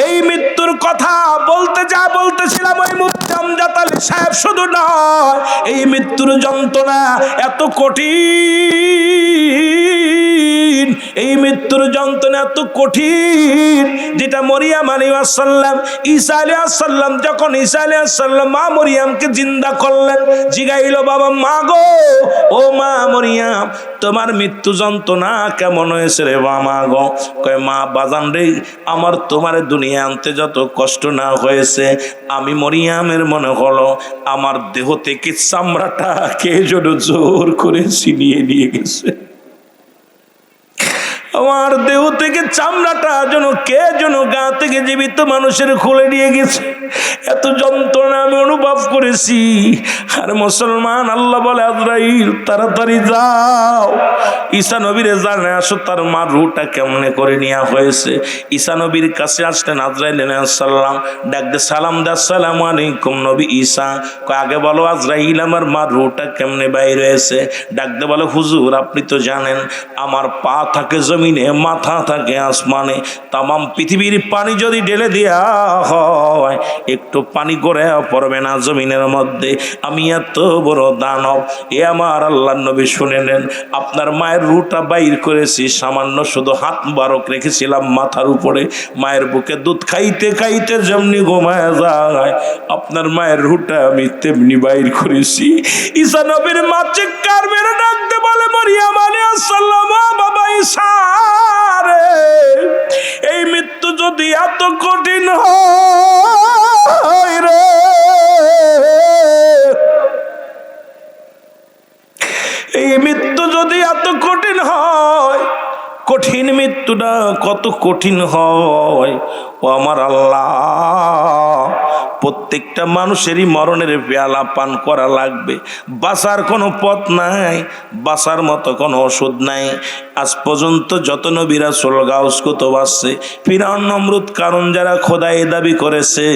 এই মৃত্যুর কথা বলতে যা বলতেছিলাম ওই মুফতি আমজাদ আলী সাহেব শুধু নয়, এই মৃত্যুর যন্ত্রণা এত কঠিন, এই মৃত্যুর যন্ত্রণা এত কঠিন যেটা মরিয়াম আলাইহিস সালাম, ঈসা আলাইহিস সালাম যখন ঈসা আলাইহিস সালাম মা মরিয়ামকে জিন্দা করলেন, জিগাইল বাবা মা গো, ও মা মরিয়াম তোমার মৃত্যু যন্ত্রণা কেমন হয়েছে রে মা গো? কয় মা বাজান রে, আমার তোমার দুনিয়া আনতে যত কষ্ট না হয়েছে, আমি মরিয়ামের মনে হলো আমার দেহ থেকে চামড়াটা কে যেন জোর করে ছিনিয়ে নিয়ে গেছে, আমার দেহ থেকে চামড়াটা যেন কে যেন গা থেকে জীবিত মানুষের খুলে নিয়ে গেছে, এত যন্ত্রণা আমি অনুভব করেছি। আর মুসলমান, আল্লাহ বলে আজরাইল তাড়াতাড়ি যাও ঈসা নবীরে জানে আসো তার মার রূহটা কেমনে করে নেওয়া হয়েছে। ঈসা নবীর কাছে আসলেন আজরাইল আলাইহিস সালাম, ডাক দে সালাম দে, আসসালামু আলাইকুম নবী ঈসা। আগে বলো আজরাইল আমার মার রূহটা কেমনে বাইর হয়েছে। ডাক দে বলে হুজুর আপনি তো জানেন আমার পা থাকে জমিনে, মাথা থাকে আসমানে, তামাম পৃথিবীর পানি যদি ঢেলে দেয়া হয় একটু পানি করে পড়বে না জমিনের মধ্যে, আমি এত বড় দানব। এ আমার আল্লাহর নবী শুনে নেন, আপনার মায়ের রূহটা বাইর করেছি, সামান্য শুধু হাত বারক রেখেছিলাম মাথার উপরে, মায়ের বুকে দুধ খাইতে খাইতে যেমনি ঘুমায় যায় আপনার মায়ের রূহটা আমি তেমনি বাইর করেছি। ঈসা নবীর মা চিৎকার মেরে ডাকতে বলে মরিয়াম আলাইহিস সালাম, বাবা ঈসা রে, এই মৃত্যু যদি এত কঠিন হয় রে, এই মৃত্যু যদি এত কঠিন হয়, কঠিন মৃত্যুটা কত কঠিন হয় ও আমার আল্লাহ, প্রত্যেকটা মানুষেরই মরণের পেয়ালা পান করা লাগবে, বাঁচার কোনো পথ নাই, বাঁচার মতো কোনো ওষুধ নাই। আজ পর্যন্ত যত নবী রাসূল গাউস কুতুব আসছে, ফিরআউন নমরুদ কারণ যারা খোদাই দাবি করেছে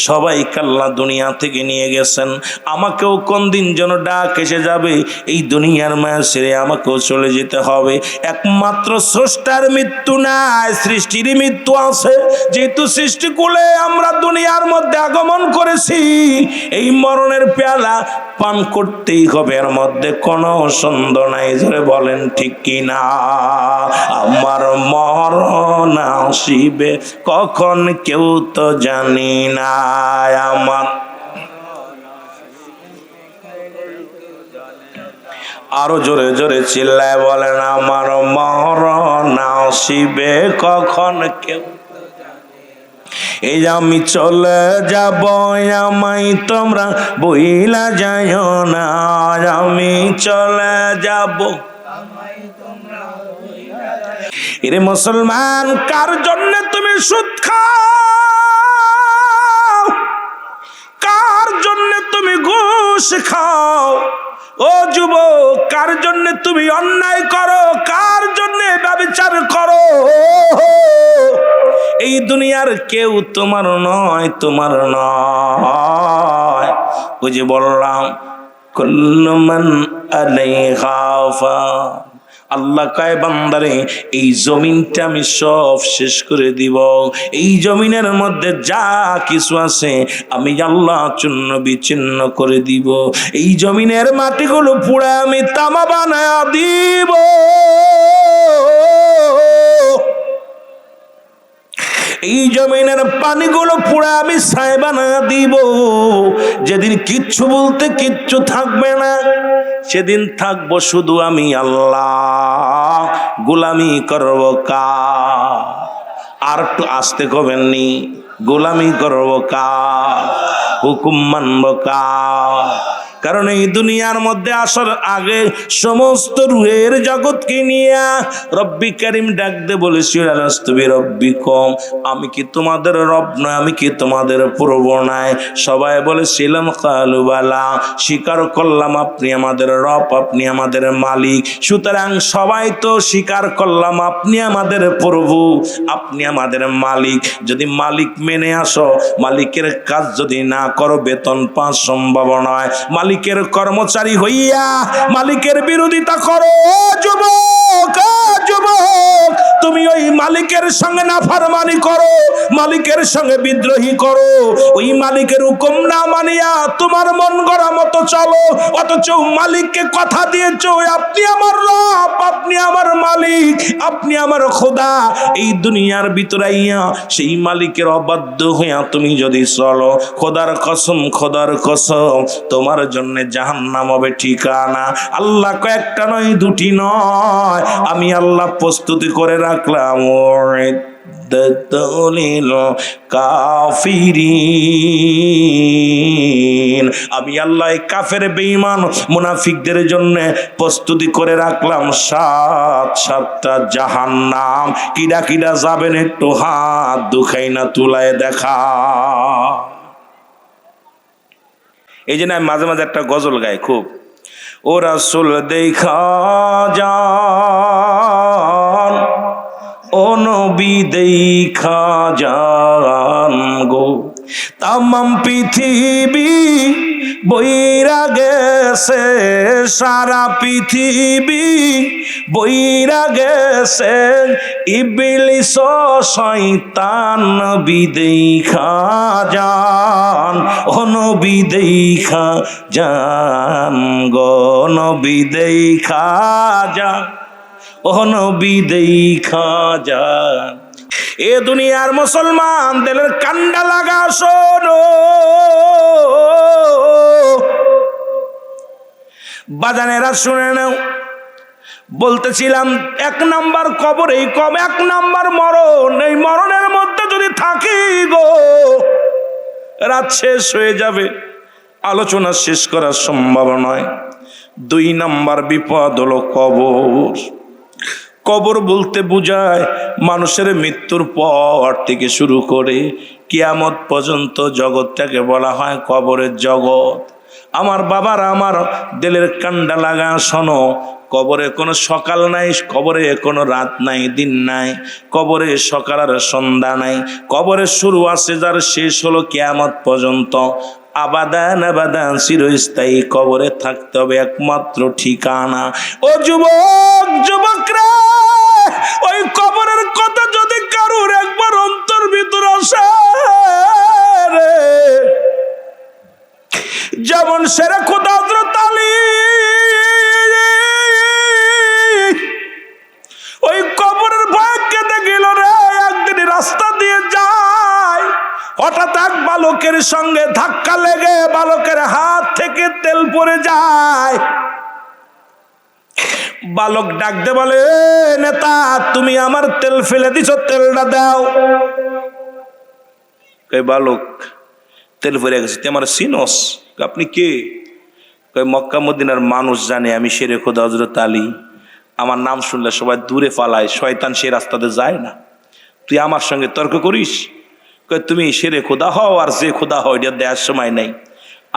সবাই আল্লাহ দুনিয়া থেকে নিয়ে গেছেন। আমাকেও কোন দিন যেন ডাক এসে যাবে, এই দুনিয়ার মায়া ছেড়ে আমাকেও চলে যেতে হবে। একমাত্র স্রষ্টার মৃত্যু নাই, সৃষ্টির মৃত্যু আছে। যেহেতু সৃষ্টিকুলে আমরা দুনিয়ার মধ্যে আগমন করেছি, এই মরণের পেয়ালা পান করতেই হবে, এর মধ্যে কোনো সন্দেহ নাই। ধরে বলেন ঠিক কিনা? আমার মরণ আসিবে কখন কেউ তো জানি না, আমার আরো জোরে জোরে চিল্লায় বলেন আমার মরণ আসিবে কখন কেউ, এই আমি চলে যাব আমায় তোমরা বইলা যাইও না, আমি চলে যাব। এরে মুসলমান, কার জন্য তুমি সুদ খাও, কার জন্য তুমি ঘুষ খাও, ও যুবক কার জন্য তুমি অন্যায় করো, কার জন্য ব্যভিচার করো, এই দুনিয়ার কেউ তোমার নয়, তোমার নয়। ওই যে বললাম কুল্লু মান আলাইহা ফান, আল্লাহ কয় বান্দারে এই জমিনটা আমি সব শেষ করে দিব, এই জমিনের মধ্যে যা কিছু আছে আমি আল্লাহ চূর্ণ বিচ্ছিন্ন করে দিব, এই জমিনের মাটিগুলো পুড়ে আমি তামা বানায়া দিব, এই জমিনের পানিগুলো পুরা আমি ছাই বানায়া দিব। যেদিন কিচ্ছু বলতে কিচ্ছু থাকবে না, সেদিন থাকবো শুধু আমি আল্লাহ, গোলামি করব কার? আর একটু আসতে কবেননি, গোলামি করব কার? হুকুম মানব কার? কারণ এই দুনিয়ার মধ্যে আসার আগে সমস্ত রুহের জগৎকে নিয়ে রব্বি কারিম ডাক দে বলেছিল আলাস্তুবি রব্বিকুম, আমি কি তোমাদের রব নয়, আমি কি তোমাদের প্রভু নয়? সবাই বলেছিলাম কালু বালা, স্বীকার করলাম আপনি আমাদের রব, আপনি আমাদের মালিক। সুতরাং সবাই তো স্বীকার করলাম আপনি আমাদের প্রভু, আপনি আমাদের মালিক। যদি মালিক মেনে আসো, মালিকের কাজ যদি না করো বেতন পাওয়া সম্ভব নয়। মালিকের কর্মচারী হইয়া মালিকের বিরোধিতা করো, যুবক যুবক তুমি ওই মালিকের সঙ্গে নাফরমানি করো, মালিকের সঙ্গে বিদ্রোহী করো, ওই মালিকের হুকুম না মানিয়া তোমার মন গড়া মতো চলো, অথচ মালিককে কথা দিয়েছো আপনি আমার রব, আপনি আমার মালিক, আপনি আমার খোদা। এই দুনিয়ার ভিতরে আইয়া সেই মালিকের অবাধ্য হইয়া তুমি যদি চলো, খোদার কসম, খোদার কসম, তোমার জন্য জাহান্নাম হবে ঠিকানা। আল্লাহ কয়েকটা নয়, দুটি নয়, আমি আল্লাহ প্রস্তুতি করে রাখলাম কাফিরিন। আমি আল্লাহ কাফের বেঈমান মুনাফিকদের জন্য প্রস্তুতি করে রাখলাম সাতটা জাহান্নাম। কিডা কিডা যাবেন একটু হাত দুখাই না তুলায় দেখা। এই জন্য আমি মাঝে মাঝে একটা গজল গাই খুব, ও রাসূল দেখা যান, ও নবী দেখা যান গো, তামাম পৃথিবী বইরা গেছে, সারা পৃথিবী বইরা গেছে, ইবলিস শয়তান, নবী দেখা যান, ও নবী দেখা যান গো, নবী দেখা যান, ও নবী দেখা যান। এ দুনিয়ার মুসলমান দিলের কান্ডা লাগা শোনো, বাজানেরা শুনে নাও। বলতেছিলাম 1 নাম্বার কবর, এই কম 1 নাম্বার মরণ, এই মরণের মধ্যে যদি থাকি গো, রাত শেষ হয়ে যাবে, আলোচনা শেষ করা সম্ভব নয়। 2 নাম্বার বিপদ হলো কবর। কবর বলতে বোঝায় মানুষের মৃত্যুর পর থেকে শুরু করে কিয়ামত পর্যন্ত জগৎটাকে বলা হয় কবরের জগৎ। আমার বাবার, আমার দিলের কান্ডা লাগা শোনো, কবরে কোনো সকাল নাই, কবরে কোনো রাত নাই, দিন নাই, কবরে সকাল আর সন্ধ্যা নাই। কবরে শুরু আছে যার, শেষ হলো কিয়ামত পর্যন্ত। আবাদান আবাদান চিরস্থায়ী কবরে থাকতে হবে একমাত্র ঠিকানা। ও যুবক, যুবকরা, ওই কবরের কথা যদি কারুর একবার অন্তর ভিতর আসে, যেমন সেরা খোদা হযরত আলী ওই কবরের ভয়ে কেঁদে গেল রে। একদিন রাস্তা দিয়ে যায়, হঠাৎ এক বালকের সঙ্গে ধাক্কা লেগে বালকের হাত থেকে তেল পড়ে যায়। বালক ডাকতে বলে, নেতা তুমি আমার তেল ফেলে দিছো, তেলটা দাও। কই বালক, তেল পড়ে গেছে, তুই আমার চিনস? আপনি কে? কই মক্কা মদিনার মানুষ জানে আমি শেরে খোদা হযরত আলী, আমার নাম শুনলে সবাই দূরে পালায়, শয়তান সে রাস্তাতে যায় না, তুই আমার সঙ্গে তর্ক করিস? কই তুমি শেরে খোদা হও আর যে খোদা হও এটা দেওয়ার সময় নাই,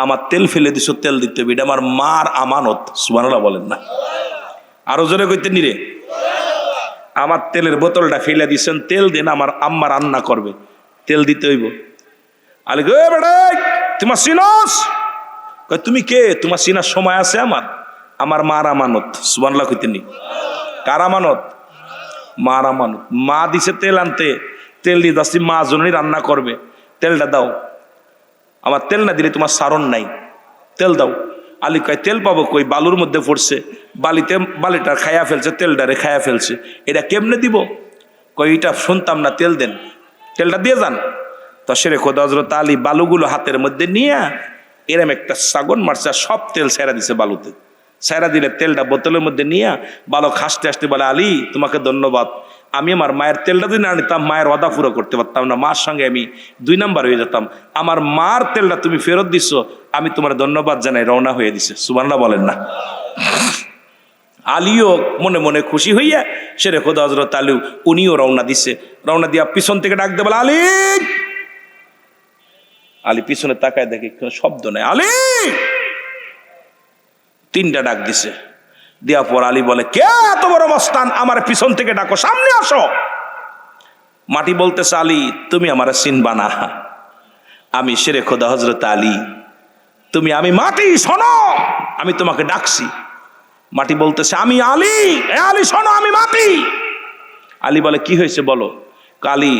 আমার তেল ফেলে দিছো, তেল দিতে হবে, এটা আমার মার আমানত। সুবহানাল্লাহ বলেন না, আরো জোরে কইতে নিরে। আমার তেলের বোতলটা ফেলে দিছেন, তেল দেন, আমার আম্মা রান্না করবে, তেল দিতে হইব। আলী গে বেটা, তোমার চিনস? কই তুমি কে? তোমার চিনার সময় আছে আমার? আমার মার আমানত। সুবহানাল্লাহ কইতে নি। কার আমানত? মার আমানত। মা দিছে তেল আনতে, তেল দিয়ে যাচ্ছি, মা জননী রান্না করবে, তেলটা দাও। আমার তেল না দিলে তোমার সারণ নাই, তেল দাও। আলী কয় তেল পাবো কই? বালুর মধ্যে পড়ছে, বালিটা খায়া ফেলছে, তেলটারে খায়া ফেলছে, এটা কেমনে দিব? কই এটা শুনতাম না, তেল দেন, তেলটা দিয়ে যান। তো শেরে খোদা হযরত আলী বালুগুলো হাতের মধ্যে নিয়ে এরম একটা সাগন মারছে, সব তেল ছেড়া দিছে বালুতে। ছেড়া দিলে তেলটা বোতলের মধ্যে নিয়ে বালক হাসতে হাসতে বলে, আলী তোমাকে ধন্যবাদ, আমি আমার মায়ের তেলটা যদি না নিতাম মায়ের ওয়াদা পুরো করতে পারতাম না, মার সঙ্গে আমি 2 নাম্বার হয়ে যেতাম। আমার মার তেলটা তুমি ফেরত দিছো, আমি তোমার ধন্যবাদ জানাই, রওনা হয়ে দিছে। সুবহানাল্লাহ বলেন না। আলীও মনে মনে খুশি হইয়া শেরে খোদা হযরত আলী উনিও রওনা দিছে। রওনা দিয়া পিছন থেকে ডাক দে বলে, আলী। আলী পিছনে তাকায় দেখে কোনো শব্দ নাই। আলী 3টা ডাক দিছে। দেওয়ার পর আলী বলে, কে এত বড় মস্তান, আমার পিছন থেকে ডাকো, সামনে আসো। মাটি বলতেছে, আলী তুমি আমার চিনবা না, আমি শেরে খোদা হযরত আলী, আমি মাটি, শোনো আমি তোমাকে ডাকছি। মাটি বলতেছে, আমি আলী, আলী শোনো আমি মাটি, আলী বলে কি হয়েছে বলো? আলী,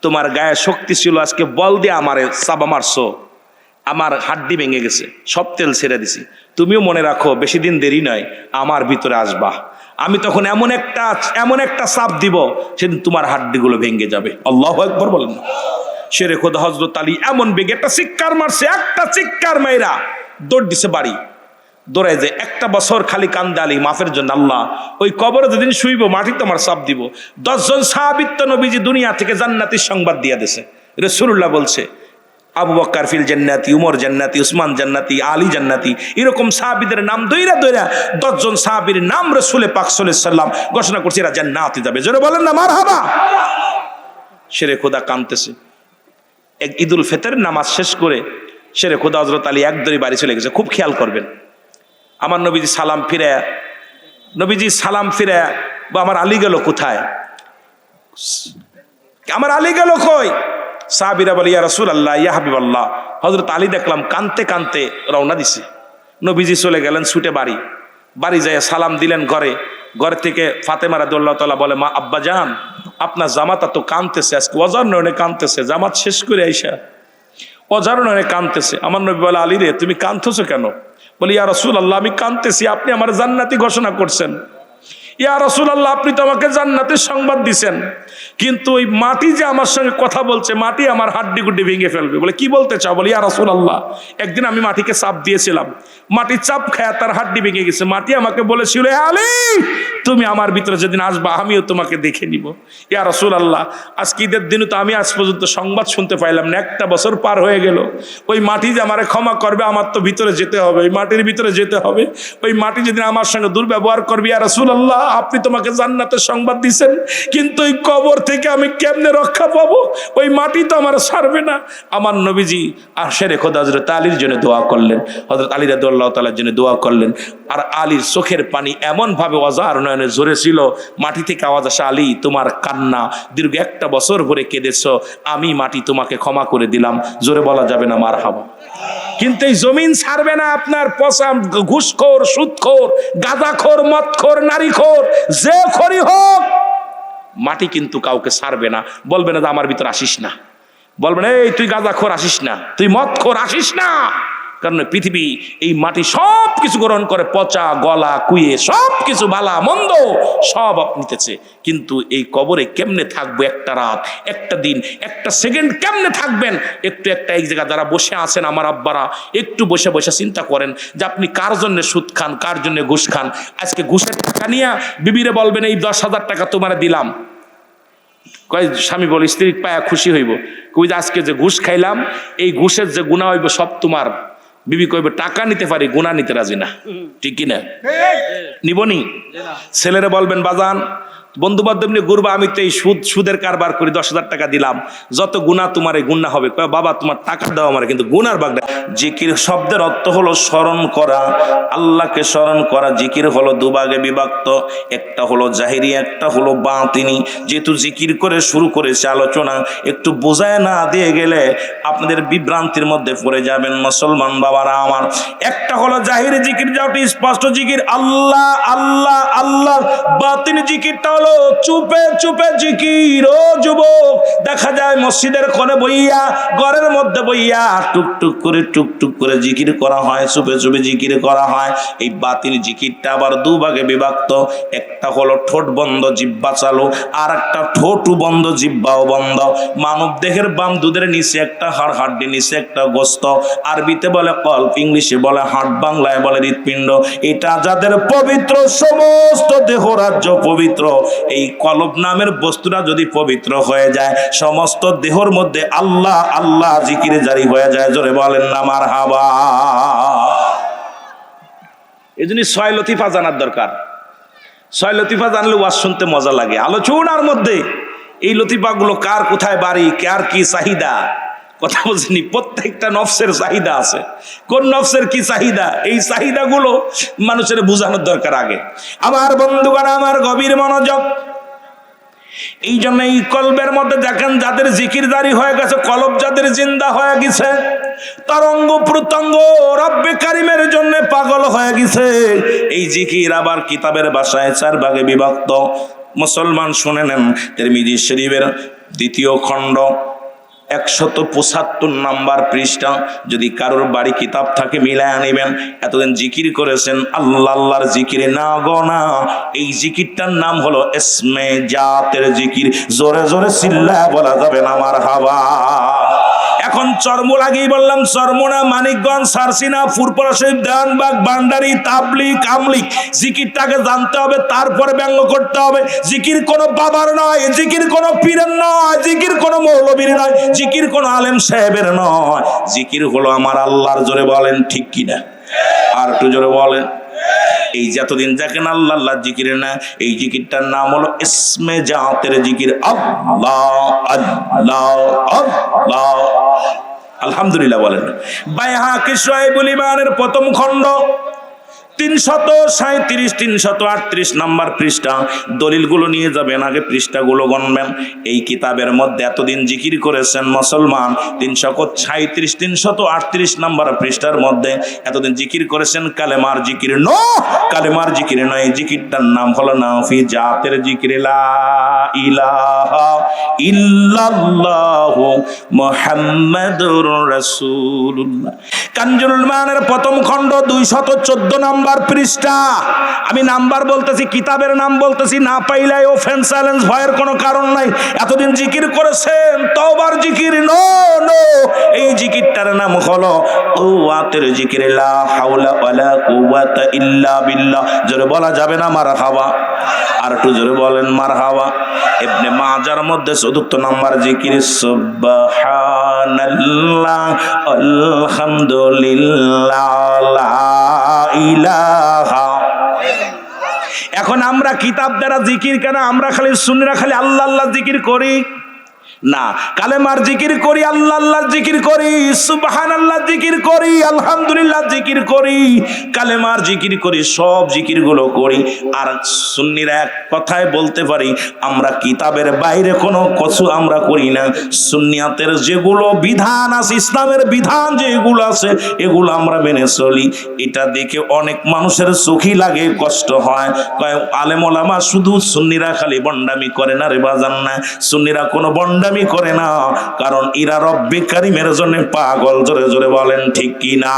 তোমার গায়ে শক্তি ছিল, আজকে বল দিয়ে আমারে চাবা মারছো, আমার হাড্ডি ভেঙে গেছে, সব তেল ছেড়ে দিছি। তুমিও মনে রাখো বেশি দিন দেরি নয়, আমার ভিতরে আসবা, আমি তখন এমন একটা চাপ দিব, সেদিন তোমার হাড্ডিগুলো ভেঙে যাবে। আল্লাহু আকবার বলেন না। শেরে খোদা হযরত আলী এমন বেগে একটা চিৎকার মারছে, একটা চিৎকার মাইরা দৌড় দিছে বাড়ি। দৌড়ায় যে 1 বছর খালি কান্দে আলী মাফের জন্য। আল্লাহ, ওই কবরে যেদিন শুইব মাটি তোমার চাপ দিব। 10 জন সাহাবীত্ব নবীজি দুনিয়া থেকে জান্নাতের সংবাদ দিয়ে দিয়েছে। রাসূলুল্লাহ বলছে আবু বকর ফিল জান্নাতি, উমর জান্নাতি, উসমান জান্নাতি, আলী জান্নাতি, এরকম সাহাবীদের নাম দইরা 10 জন সাহাবীর নাম রাসূল পাক সাল্লাল্লাহু আলাইহি সাল্লাম ঘোষণা করছে এরা জান্নাতে যাবে। জোরে বলেন না মারহাবা। শেরে খোদা কাঁদতেছে। এক ঈদুল ফিতরের নামাজ শেষ করে শেরে খোদা হযরত আলী একদরই বাড়ি চলে গেছে। খুব খেয়াল করবেন, আমার নবীজি সালাম ফিরে বা আমার আলী গেল কোথায়, আমার আলী গেল কই? সাহাবীরা বলে ইয়া রাসূলুল্লাহ, ইয়া হাবিবাল্লাহ। হযরত আলী দেখলাম কানতে কানতে রওনা দিছে। নবীজি চলে গেলেন ছুটে বাড়ি যায় সালাম দিলেন। ঘরে থেকে ফাতেমা রাদিয়াল্লাহু তাআলা বলে, মা আব্বাজান, আপনার জামাতা তো কানতেছে, আজকে অজার নয়নে কানতেছে, জামাত শেষ করে আইসা অজার নয়নে কানতেছে। আমার নবী বলে, আলী রে তুমি কানতেছো কেন? বলি ইয়া রাসূলুল্লাহ, আমি কানতেছি, আপনি আমার জান্নাতি ঘোষণা করছেন। ইয়া রাসূলুল্লাহ, আপনি তো আমাকে জান্নাতের সংবাদ দিছেন, কিন্তু ওই মাটি যে আমার সঙ্গে কথা বলছে, মাটি আমার হাড্ডি গুড্ডি ভেঙে ফেলবে। বলে কি বলতে চাও? বলি ইয়া রাসূলুল্লাহ, একদিন আমি মাটিকে চাপ দিয়েছিলাম, মাটি চাপ খায় তার হাড্ডি ভেঙে গেছে। মাটি আমাকে বলেছিল, হে আলী, তুমি আমার ভিতরে যেদিন আসবা আমিও তোমাকে দেখে নিব। ইয়া রাসূলুল্লাহ, আজকে ঈদের দিনও তো আমি আজ পর্যন্ত সংবাদ শুনতে পাইলাম না, 1 বছর পার হয়ে গেল। ওই মাটি যে আমারে ক্ষমা করবে, আমার তো ভিতরে যেতে হবে, ওই মাটির ভিতরে যেতে হবে। ওই মাটি যেদিন আমার সঙ্গে দুর্ব্যবহার করবে, ইয়া রাসূলুল্লাহ, আপনি তোমাকে জান্নাতের সংবাদ দিছেন, কিন্তু ওই কবর থেকে আমি কেমনে রক্ষা পাবো? ওই মাটি তো আমার ছাড়বে না। আমার নবীজি আর শেরে খোদা হযরত আলীর জন্য দোয়া করলেন, হযরত আলী রাদিয়াল্লাহু তাআলার জন্য দোয়া করলেন। আর আলীর চোখের পানি এমন ভাবে অজার নয়নে ঝরে ছিল, মাটি থেকে আওয়াজ আসে, আলী তোমার কান্না দীর্ঘ 1 বছর ধরে কেঁদেছ, আমি মাটি তোমাকে ক্ষমা করে দিলাম। জোরে বলা যাবে না মারহাবা? কিন্তু এই জমিন ছাড়বে না আপনার পচা ঘুষখোর, সুদখোর, গাঁজাখোর, মদখোর, নারীখোর, যে খোরই হোক, মাটি কিন্তু কাউকে ছাড়বে না। বলবে না যে আমার ভিতর আসিস না, বলবে না এই তুই গাঁজাখোর আসিস না, তুই মদখোর আসিস না। কারণ পৃথিবী এই মাটি সব কিছু গ্রহণ করে, পচা গলা কুয়ে সব কিছু ভালা মন্দ সব নিতেছে। কিন্তু এই কবরে কেমনে থাকবো? একটা রাত, একটা দিন, একটা সেকেন্ড কেমনে থাকবেন? একটা এক জায়গা যারা বসে আছেন আমার আব্বারা, একটু বসে বসে চিন্তা করেন যে আপনি কার জন্য সুদ খান, কার জন্য ঘুষ খান। আজকে ঘুষের টাকা নিয়ে বিবিরে বলবেন এই 10,000 টাকা তোমার দিলাম, কয় স্বামী বলে স্ত্রী পায়া খুশি হইব, কই যে আজকে যে ঘুষ খাইলাম এই ঘুষের যে গুনাহ হইব সব তোমার। বিবি কইবে টাকা নিতে পারি, গুনাহ নিতে রাজি না। ঠিক কিনা? নিবনি? ছেলেরা বলবেন বাজান বন্ধু বান্ধব নিয়ে ঘুরবা, আমি তো এই সুদের কারবার করি, 10,000 টাকা দিলাম, যত গুনাহ তোমার এই গুনাহ হবে। কয় বাবা তোমার টাকা দাও আমার, কিন্তু গুনার বাগদা। জিকির শব্দের অর্থ হলো স্মরণ করা, আল্লাহকে স্মরণ করা। জিকির হলো দুভাগে বিভক্ত, একটা হলো জাহিরি, একটা হলো বাতিনি। যেহেতু জিকির করে শুরু করেছে আলোচনা, একটু বোঝায় না দিয়ে গেলে আপনাদের বিভ্রান্তির মধ্যে পড়ে যাবেন মুসলমান বাবারা আমার। একটা হলো জাহিরি জিকির, যেটা স্পষ্ট জিকির, আল্লাহ আল্লাহ আল্লাহ। বাতিনি জিকিরটা হলো চুপে চুপে জিকির। ও যুবক, দেখা যায় মসজিদের কোণে বইয়া, ঘরের মধ্যে বইয়া টুকটুক করে জিকির করা হয়, চুপে চুপে জিকির করা হয়। এই বাতিল জিকিরটা আবার দুভাগে বিভক্ত, একটা হলো ঠোঁট বন্ধ জিহ্বা চালু, আর একটা ঠোঁটও বন্ধ জিহ্বাও বন্ধ। মানব দেহের বাম দুধের নিচে একটা হাড়, হাড্ডি নিচে একটা গোস্ত, আরবিতে বলে কল্প, ইংলিশে বলে হার্ট, বাংলায় বলে হৃৎপিণ্ড। এটা যাদের পবিত্র, সমস্ত দেহ রাজ্য পবিত্র। এই কলব নামের বস্তুটা যদি পবিত্র হয়ে যায়, সমস্ত দেহর মধ্যে আল্লাহ আল্লাহ জিকিরে জারি হয়ে যায়। জোরে বলেন না মারহাবা। এই জন্য 6 লতিফা জানার দরকার। 6 লতিফা জানলে ওয়াজ শুনতে মজা লাগে। আলোচনার মধ্যে এই লতিফাগুলো কার কোথায় বাড়ি, কার কি চাহিদা, কথা বলছিনি, প্রত্যেকটা নফসের চাহিদা আছে। কোন নফসের কি চাহিদা, এই চাহিদাগুলো মানুষের বোঝানোর দরকার আগে। আমার বন্ধুগণ, আমার গভীর মনোযোগ। এই জন্য এই কলবের মধ্যে দেখেন যাদের জিকির জারি হয়ে গেছে, কলব যাদের জিন্দা হয়ে গেছে, তার অঙ্গ প্রত্যঙ্গ রব্বে কারিমের জন্য পাগল হয়ে গেছে। এই জিকির আবার কিতাবের ভাষায় 4 ভাগে বিভক্ত। মুসলমান শুনে নেন, তিরমিজি শরীফের 2য় খণ্ড 175 নাম্বার পৃষ্ঠা। যদি কারোর বাড়ি কিতাব থাকে মিলায় আনিবেন। এতদিন জিকির করেছেন আল্লাহ, আল্লাহর জিকির না গোনা। এই জিকিরটার নাম হলো ইসমে জাতের জিকির। জোরে জোরে চিল্লায় বলা যাবে না মারহাবা। এখন চরমোল আগেই বললাম, চরমোনা, মানিকগঞ্জ, সারসিনা, ফুরপুরা শরীফ, দেওয়ানবাগ, বান্ডারি, তাবলিগ, আমলিগ। জিকিরটাকে জানতে হবে, তারপরে ব্যঙ্গ করতে হবে। জিকির কোনো বাবার নয়, জিকির কোনো পীরের নয়, জিকির কোনো মৌলবীর নয়, জিকির কোনো আলেম সাহেবের নয়। জিকির হলো আমার আল্লাহর। জোরে বলেন ঠিক কিনা? আর একটু জোরে বলেন। এই যতদিন দেখেন আল্লাহ আল্লাহ জিকির না, এই জিকিরটার নাম হলো ইসমে জাতের জিকির। আল্লাহ আল্লাহ আল্লাহ। আলহামদুলিল্লাহ বলেন। বাইহাকি শুআইবুল ঈমানের প্রথম খণ্ড 337 338 নাম্বার পৃষ্ঠা। দলিলগুলো নিয়ে যাবেন, আগে পৃষ্ঠাগুলো গণবেন। এই কিতাবের মধ্যে এতদিন জিকির করেছেন মুসলমান 337 338 নাম্বার পৃষ্ঠার মধ্যে এতদিন জিকির করেছেন কালেমার জিকির। কালেমার জিকির নয়, এই জিকিরটার নাম হলো নাফি জাতের জিকির। লা ইলাহা ইল্লাল্লাহু মুহাম্মাদুর রাসূলুল্লাহ। কানজুল মানের প্রথম খণ্ড 214 নাম্বার পৃষ্ঠা। আমি নাম্বার বলতেছি, কিতাবের নাম বলতেছি, না পাইলে অফেন্স চ্যালেঞ্জ, ভয়ের কোনো কারণ নাই। এতদিন জিকির করেছেন তওবার জিকির। নো নো, এই জিকিরটার নাম হলো কুওয়াতের জিকির। লা হাওলা ওয়ালা কুওয়াতা ইল্লা বিল্লাহ। জোরে বলা যাবে না মারহাবা? আর একটু জোরে বলেন মারহাবা। ইবনে মাজার মধ্যে 4th নাম্বার জিকির সুবহানাল্লাহ আলহামদুলিল্লাহ লা ইলাহা। এখন আমরা কিতাব দ্বারা জিকির কেন? আমরা খালি সুন্নিরা খালি আল্লাহ আল্লাহ জিকির করি না, কালেমার জিকির করি, আল্লাহ আল্লাহ জিকির করি, সুবহানাল্লাহ জিকির করি, আলহামদুলিল্লাহ জিকির করি, কালেমার জিকির করি, সব জিকিরগুলো করি। আর সুন্নিরা এক কথায় বলতে পারি, আমরা কিতাবের বাইরে কোনো কিছু আমরা করি না। সুন্নিয়াতের যেগুলো বিধান আছে, ইসলামের বিধান যেগুলো আছে, এগুলো আমরা মেনে চলি। এটা দেখে অনেক মানুষের চোখই লাগে, কষ্ট হয়, কয় আলেম ওলামা শুধু সুন্নিরা খালি বন্ডামি করে না রে বাজান। না, সুন্নিরা কোনো বন্ডামি করে না, কারণ ইরা রব্বে কারিমের জন্য পাগল। জোরে জোরে বলেন ঠিক কি না?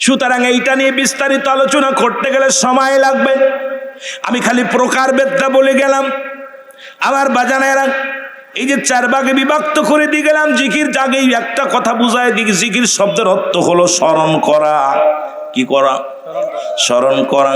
সুতরাং এইটা নিয়ে বিস্তারিত আলোচনা করতে গেলে সময় লাগবে। আমি খালি প্রকারভেদটা বলে গেলাম। আমার বাজানেরা, এই যে 4 ভাগে বিভক্ত করে দিয়ে গেলাম জিকির, আগেই একটা কথা বুঝায় দিই। জিকির শব্দের অর্থ হলো স্মরণ করা। কি করা? স্মরণ করা।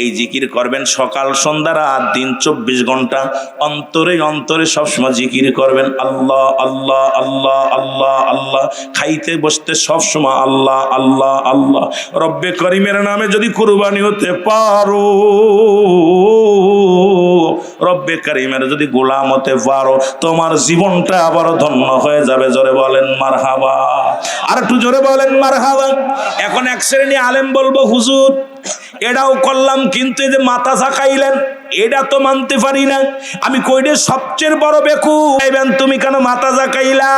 এই জিকির করবেন সকাল সন্ধ্যা রাত দিন 24 ঘন্টা, অন্তরে অন্তরে সবসময় জিকির করবেন। আল্লাহ আল্লাহ আল্লাহ আল্লাহ আল্লাহ। খাইতে বসতে সবসময় আল্লাহ আল্লাহ আল্লাহ। রব্বে করিমের নামে যদি কুরবানি হতে পারো, রব্বে করিমের যদি গোলাম হতে পারো, তোমার জীবনটা আবার ধন্য হয়ে যাবে। জোরে বলেন মারহাবা। আর একটু জোরে বলেন মারহাবা। এখন এক শ্রেণী আলেম বলবো, হুজুর এটাও করলাম, কিন্তু এই যে মাথা ঝাঁকাইলেন, এটা তো মানতে পারি না। আমি কইলে সবচেয়ে বড় বেকুব। তুমি কেন মাথা ঝাঁকাইলা?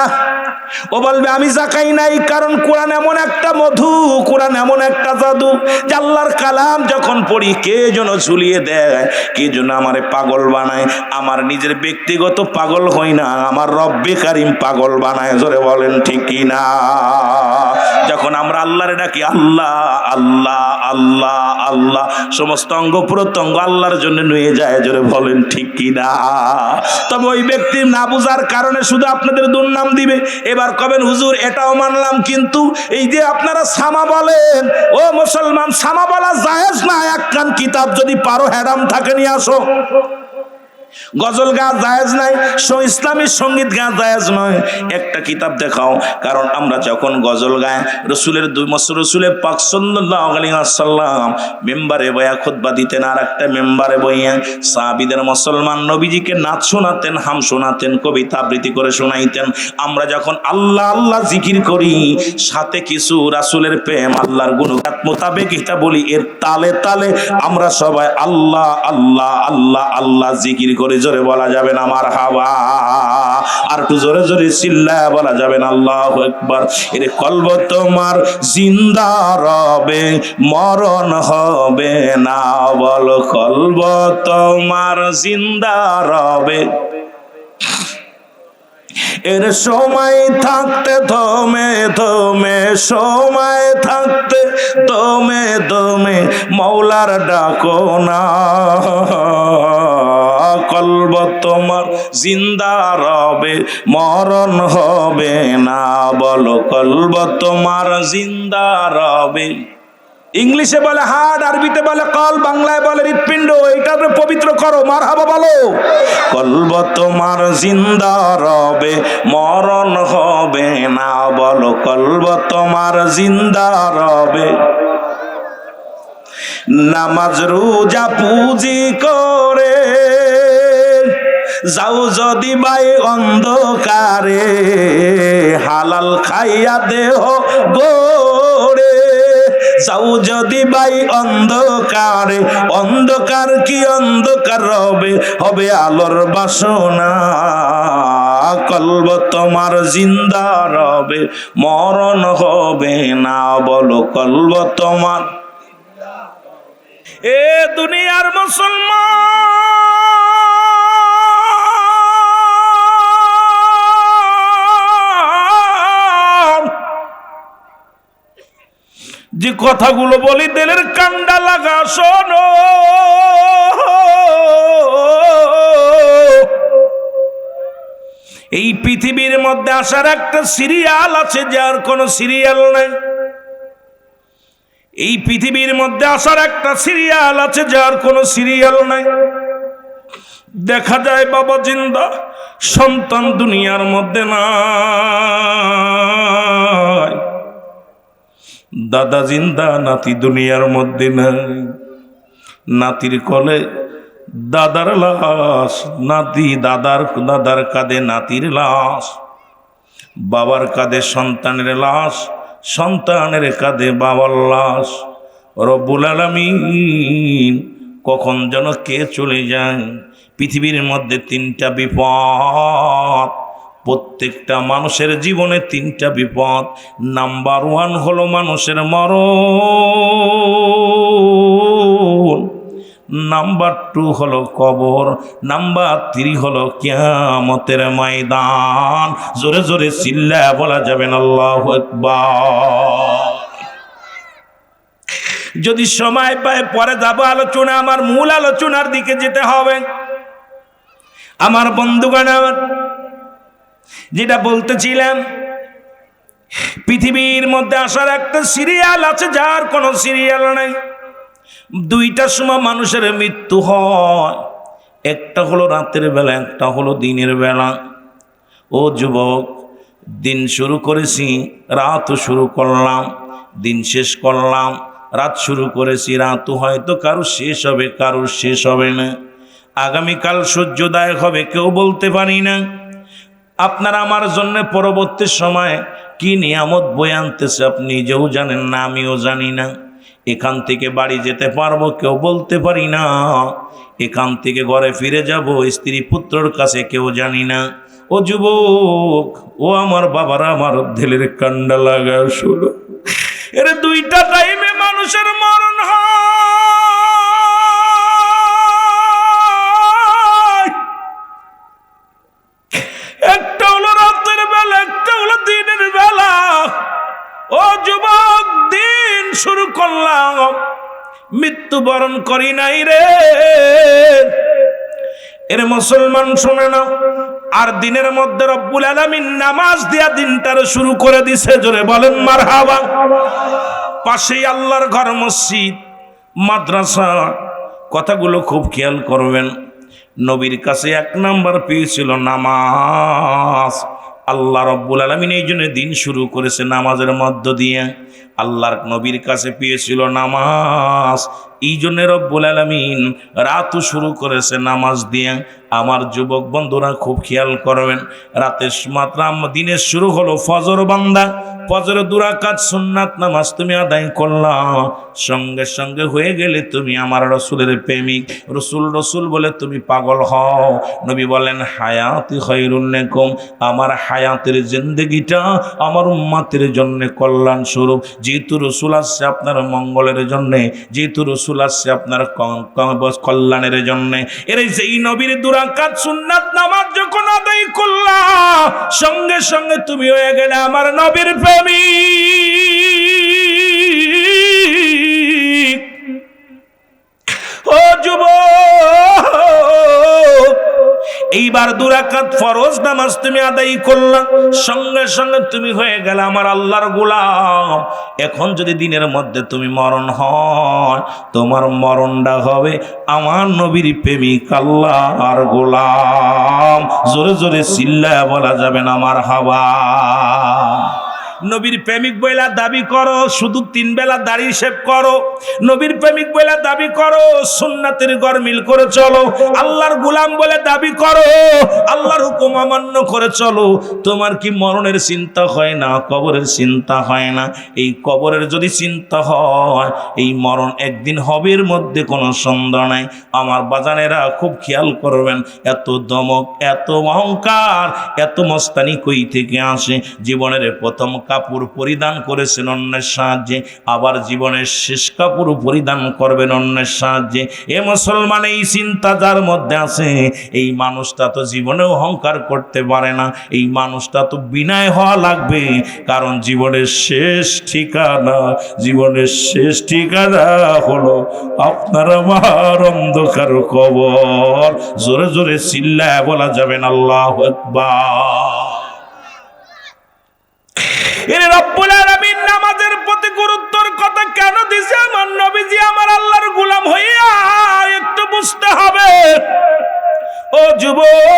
ও বলবে আমি জাকাই নাই, কারণ কোরআন এমন একটা মধু, কোরআন এমন একটা জাদু, যে আল্লাহর কালাম যখন পড়ি কে যেন ঝুলিয়ে দেয়, কে যেন আমারে পাগল বানায়। আমার নিজের ব্যক্তিগত পাগল হই না, আমার রব্বে কারিম পাগল বানায়। জোরে বলেন ঠিক কি না? যখন আমরা আল্লাহরে ডাকি আল্লাহ আল্লাহ আল্লাহ আল্লাহ, সমস্ত অঙ্গ প্রত্যঙ্গ আল্লাহর জন্য নুয়ে যায়। জোরে বলেন ঠিক কি না? তবে ওই ব্যক্তি না বুঝার কারণে শুধু আপনাদের দুর্নাম দিবে। এবার কবেন হুজুর এটাও মানলাম, কিন্তু এই যে আপনারা সামা বলেন, ও মুসলমান সামা বলা জায়েজ না। একখান কিতাব যদি পারো হ্যারাম থাকে নিয়ে আসো। গজল গা জায়েজ নাই, ইসলামী সঙ্গীত গা জায়েজ নয়। একটা কিতাব দেখাও। কারণ আমরা যখন গজল গাই, রসুলের 2 বছর রসুলের পাক সাল্লাল্লাহু আলাইহি ওয়াসাল্লাম মেম্বারে বয়া খুতবা দিতেন, আর একটা মেম্বারে বইয়া সাহাবীদের মুসলমান নবীজিকে নাচ শোনাতেন, হাম শোনাতেন, কবিতা আবৃত্তি করে শোনাইতেন। আমরা যখন আল্লাহ আল্লাহ জিকির করি, সাথে কিছু রাসূলের প্রেম, আল্লাহর গুণগান মোতাবেক এটা বলি, এর তালে তালে আমরা সবাই আল্লাহ আল্লাহ আল্লাহ আল্লাহ জিকির করে। জোরে বলা যাবে না মারহাবা? আর একটু জোরে জোরে চিল্লায়া বলা যাবে না আল্লাহু আকবার। এর কলব তোমার জিন্দা রবে, মরণ হবে না, বল কলব তোমার জিন্দা রবে। এর সময় থাকতে দমে দমে, সময় থাকতে দমে দমে মৌলার ডাকো না, কলব তোমার জিন্দা রবে, মরণ হবে না, বলো কলব তোমার জিন্দা রবে। ইংলিশে বলে হার্ট, আরবিতে বলে কল, বাংলায় বলে হৃৎপিণ্ড। এইটাকে পবিত্র করো, মারহাবা বলো। কলব তোমার জিন্দা রবে, মরণ হবে না, বলো কলব তোমার জিন্দা রবে। নামাজ রোজা পুঁজি করে যাও যদি ভাই অন্ধকারে, হালাল খাইয়া দেহ গড়ে যাও যদি ভাই অন্ধকারে, অন্ধকার কি অন্ধকার রবে, হবে আলোর বাসনা, কলব তোমার জিন্দা রবে, মরণ হবে না, বলো কলব তোমার। এ দুনিয়ার মুসলমান, যে কথাগুলো বলি দিলের কান্ডা লাগা শোনো। এই পৃথিবীর মধ্যে আসার একটা সিরিয়াল আছে, যার কোনো সিরিয়াল নাই। এই পৃথিবীর মধ্যে আসার একটা সিরিয়াল আছে, যার কোনো সিরিয়াল নাই। দেখা যায় বাবা জিন্দা, সন্তান দুনিয়ার মধ্যে নাই। দাদা জিন্দা, নাতি দুনিয়ার মধ্যে নাই। নাতির কোলে দাদার লাশ, নাতি দাদার কাঁধে নাতির লাশ, বাবার কাঁধে সন্তানের লাশ, সন্তানের কাঁধে বাবার লাশ। রব্বুল আলামিন কখন যেন কে চলে যায়। পৃথিবীর মধ্যে তিনটা বিপদ, প্রত্যেকটা মানুষের জীবনে তিনটা বিপদ। নাম্বার 1 হলো মানুষের মরণ, নাম্বার 2 হলো কবর, নাম্বার 3 হলো কিয়ামতের ময়দান। জোরে জোরে চিল্লায়া বলা যাবেন আল্লাহু আকবার। যদি সময় পায় পরে যাব আলোচনা, আমার মূল আলোচনার দিকে যেতে হবে। আমার বন্ধুগণ, আমার যেটা বলতেছিলাম, পৃথিবীর মধ্যে আসার একটা সিরিয়াল আছে, যার কোনো সিরিয়াল নাই। দুইটার সময় মানুষের মৃত্যু হয়, একটা হলো রাতের বেলা, একটা হলো দিনের বেলা। ও যুবক, দিন শুরু করেছি, রাতও শুরু করলাম, দিন শেষ করলাম, রাত শুরু করেছি, রাতও হয়তো কারো শেষ হবে, কারো শেষ হবে না। আগামীকাল সূর্যোদয় হবে কেউ বলতে পারি না। আপনার আমার জন্য পরবর্তী সময় কি নিয়ামত বয়ে আনতেছে আপনি নিজেও জানেন না, আমিও জানি না। এখান থেকে বাড়ি যেতে পারবো কেউ বলতে পারি না, এখান থেকে ঘরে ফিরে যাব স্ত্রী পুত্রর কাছে কেউ জানি না। ও যুবক, ও আমার বাবারা, আমার দিলের কান্ডা লাগা শুনো। এর দুইটা টাইমে মানুষের মরণ হয়, একটা হলো রাতের বেলা, একটা হলো দিনের বেলা। ও যুবক, দিন শুরু করলাম, মৃত্যুবরণ করি নাই রে। এর মুসলমান শোনে না, আর দিনের মধ্যে রব্বুল আলামিন নামাজ দিয়া দিনটার শুরু করে দিছে। জোরে বলেন মারহাবা। পাশেই আল্লাহর ঘর, মসজিদ, মাদ্রাসা। কথাগুলো খুব খেয়াল করবেন। নবীর কাছে 1 নাম্বার পেয়েছিল নামাজ। আল্লাহ রব্বুল আলামিন এই জন্য দিন শুরু করেছে নামাজের মধ্য দিয়ে। আল্লাহর নবীর কাছে পেয়েছিল নামাজ। এই জন্য রব্বুল আলামিন রাতও শুরু করেছে নামাজ দিয়ে। আমার যুবক বন্ধুরা খুব খেয়াল করবেন, রাতের মাত্র দিনের শুরু হলো ফজর বান্দা, ফজর 2 রাকাত সুন্নাত নামাজ তুমি আদায় করলাম, সঙ্গে সঙ্গে হয়ে গেলে তুমি আমার রসুলের প্রেমিক। রসুল বলে তুমি পাগল হও। নবী বলেন হায়াতি খায়রুল লাকুম, আমার হায়াতের জিন্দেগিটা আমার উম্মতের জন্য কল্যাণ স্বরূপ। যেহেতু রসুল আসছে আপনার মঙ্গলের জন্যে, যেহেতু রসুল আসছে আপনার কল্যাণের জন্যে, এর সেই নবীর 2 রাকাত সুন্নাত নামাজ যখন আদায় করলাম, সঙ্গে সঙ্গে তুমি হয়ে গেলে আমার নবীর প্রেমিক। ও যুবক, এইবার 2 রাকাত ফরজ নামাজ তুমি আদায় করলা, সঙ্গে সঙ্গে তুমি হয়ে গেলে আমার আল্লাহর গোলাম। এখন যদি দিনের মধ্যে তুমি মরণ হয়, তোমার মরণটা হবে আমার নবীর প্রেমিক আল্লাহর গোলাম। জোরে জোরে চিল্লায়া বলা যাবে না মারহাবা। নবীর প্রেমিক বইলা দাবি করো, শুধু 3 বেলা দাড়ি শেভ করো। নবীর প্রেমিক বইলা দাবি করো, সুন্নাতের গরমিল করে চলো। আল্লাহর গোলাম বলে দাবি করো, আল্লাহর হুকুম অমান্য করে চলো। তোমার কি মরণের চিন্তা হয় না? কবরের চিন্তা হয় না? এই কবরের যদি চিন্তা হয়, এই মরণ একদিন হবে, এর মধ্যে কোনো সন্দেহ নাই। আমার বাজানেরা খুব খেয়াল করবেন, এত দমক, এত অহংকার, এত মস্তানি কই থেকে আসে? জীবনের প্রথম কাপড় পরিধান করেছেন অন্যের সাহায্যে, আবার জীবনের শেষ কাপড় পরিধান করবেন অন্যের সাহায্যে। এ মুসলমান, এই চিন্তা যার মধ্যে আছে, এই মানুষটা তো জীবনে অহংকার করতে পারে না। এই মানুষটা তো বিনয় হওয়া লাগবে, কারণ জীবনের শেষ ঠিকানা, জীবনের শেষ ঠিকানা হলো আপনার আমার অন্ধকার কবর। জোরে জোরে চিল্লায় বলা যাবেন আল্লাহু আকবার। এরে রব্বুল আলামিন নামাজের প্রতি গুরুত্বের কথা কেন দিছে? আমার নবীজি আমার আল্লাহর গোলাম হইয়া একটু বুঝতে হবে। ও যুবক,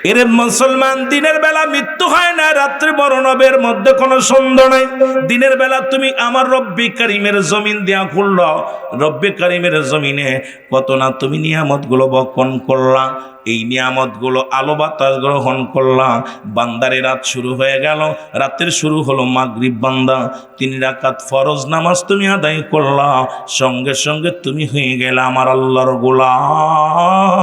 এরে মুসলমান, দিনের বেলা মৃত্যু হয় না, রাত্রে মরণ হবে, এর মধ্যে কোনো সন্দেহ নাই। দিনের বেলা তুমি আমার রব্বে কারিমের জমিন দিয়া খুলল, রব্বে কারিমের জমিনে কত না তুমি নিয়ামতগুলো বক্ষণ করলা, এই নিয়ামতগুলো আলো বাতাস গ্রহণ করলাম। বান্দারে রাত শুরু হয়ে গেল, রাতের শুরু হলো মাগরিব। বান্দা 3 রাকাত ফরজ নামাজ তুমি আদায় করলা, সঙ্গে সঙ্গে তুমি হয়ে গেলে আমার আল্লাহর গোলাম।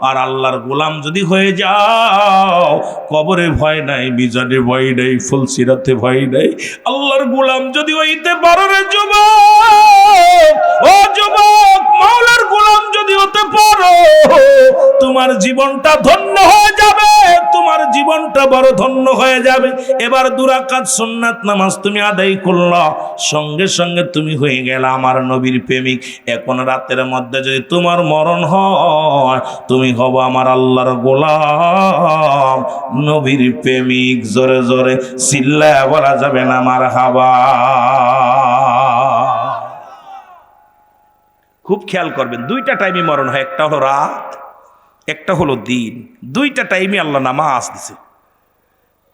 আর আল্লাহর গোলাম যদি হয়ে যাও, কবরে ভয় নাই, বিজানে ভয় নাই, ফুলসিরাতে ভয় নাই। আল্লাহর গোলাম যদি হইতে পারো রে যুবক, ও যুবক, মাওলার গোলাম যদি হতে পারো, তোমার জীবনটা ধন্য হয়ে যাবে, তোমার জীবনটা বড় ধন্য হয়ে যাবে। এবার 2 রাকাত সুন্নাত নামাজ তুমি আদায় করলা, সঙ্গে সঙ্গে তুমি হয়ে গেলে আমার নবীর প্রেমিক। এখন রাতের মধ্যে যদি তোমার মরণ হয়, তুমি হবো আমার আল্লাহর গোলাম, নবীর প্রেমিক। জোরে জোরে চিল্লায়া বলা যাবে না মারহাবা। খুব খেয়াল করবেন, 2টা টাইমে মরণ হয়, একটা হলো রাত, একটা হলো দিন। 2টা টাইমে আল্লাহ নামাজ দিছে।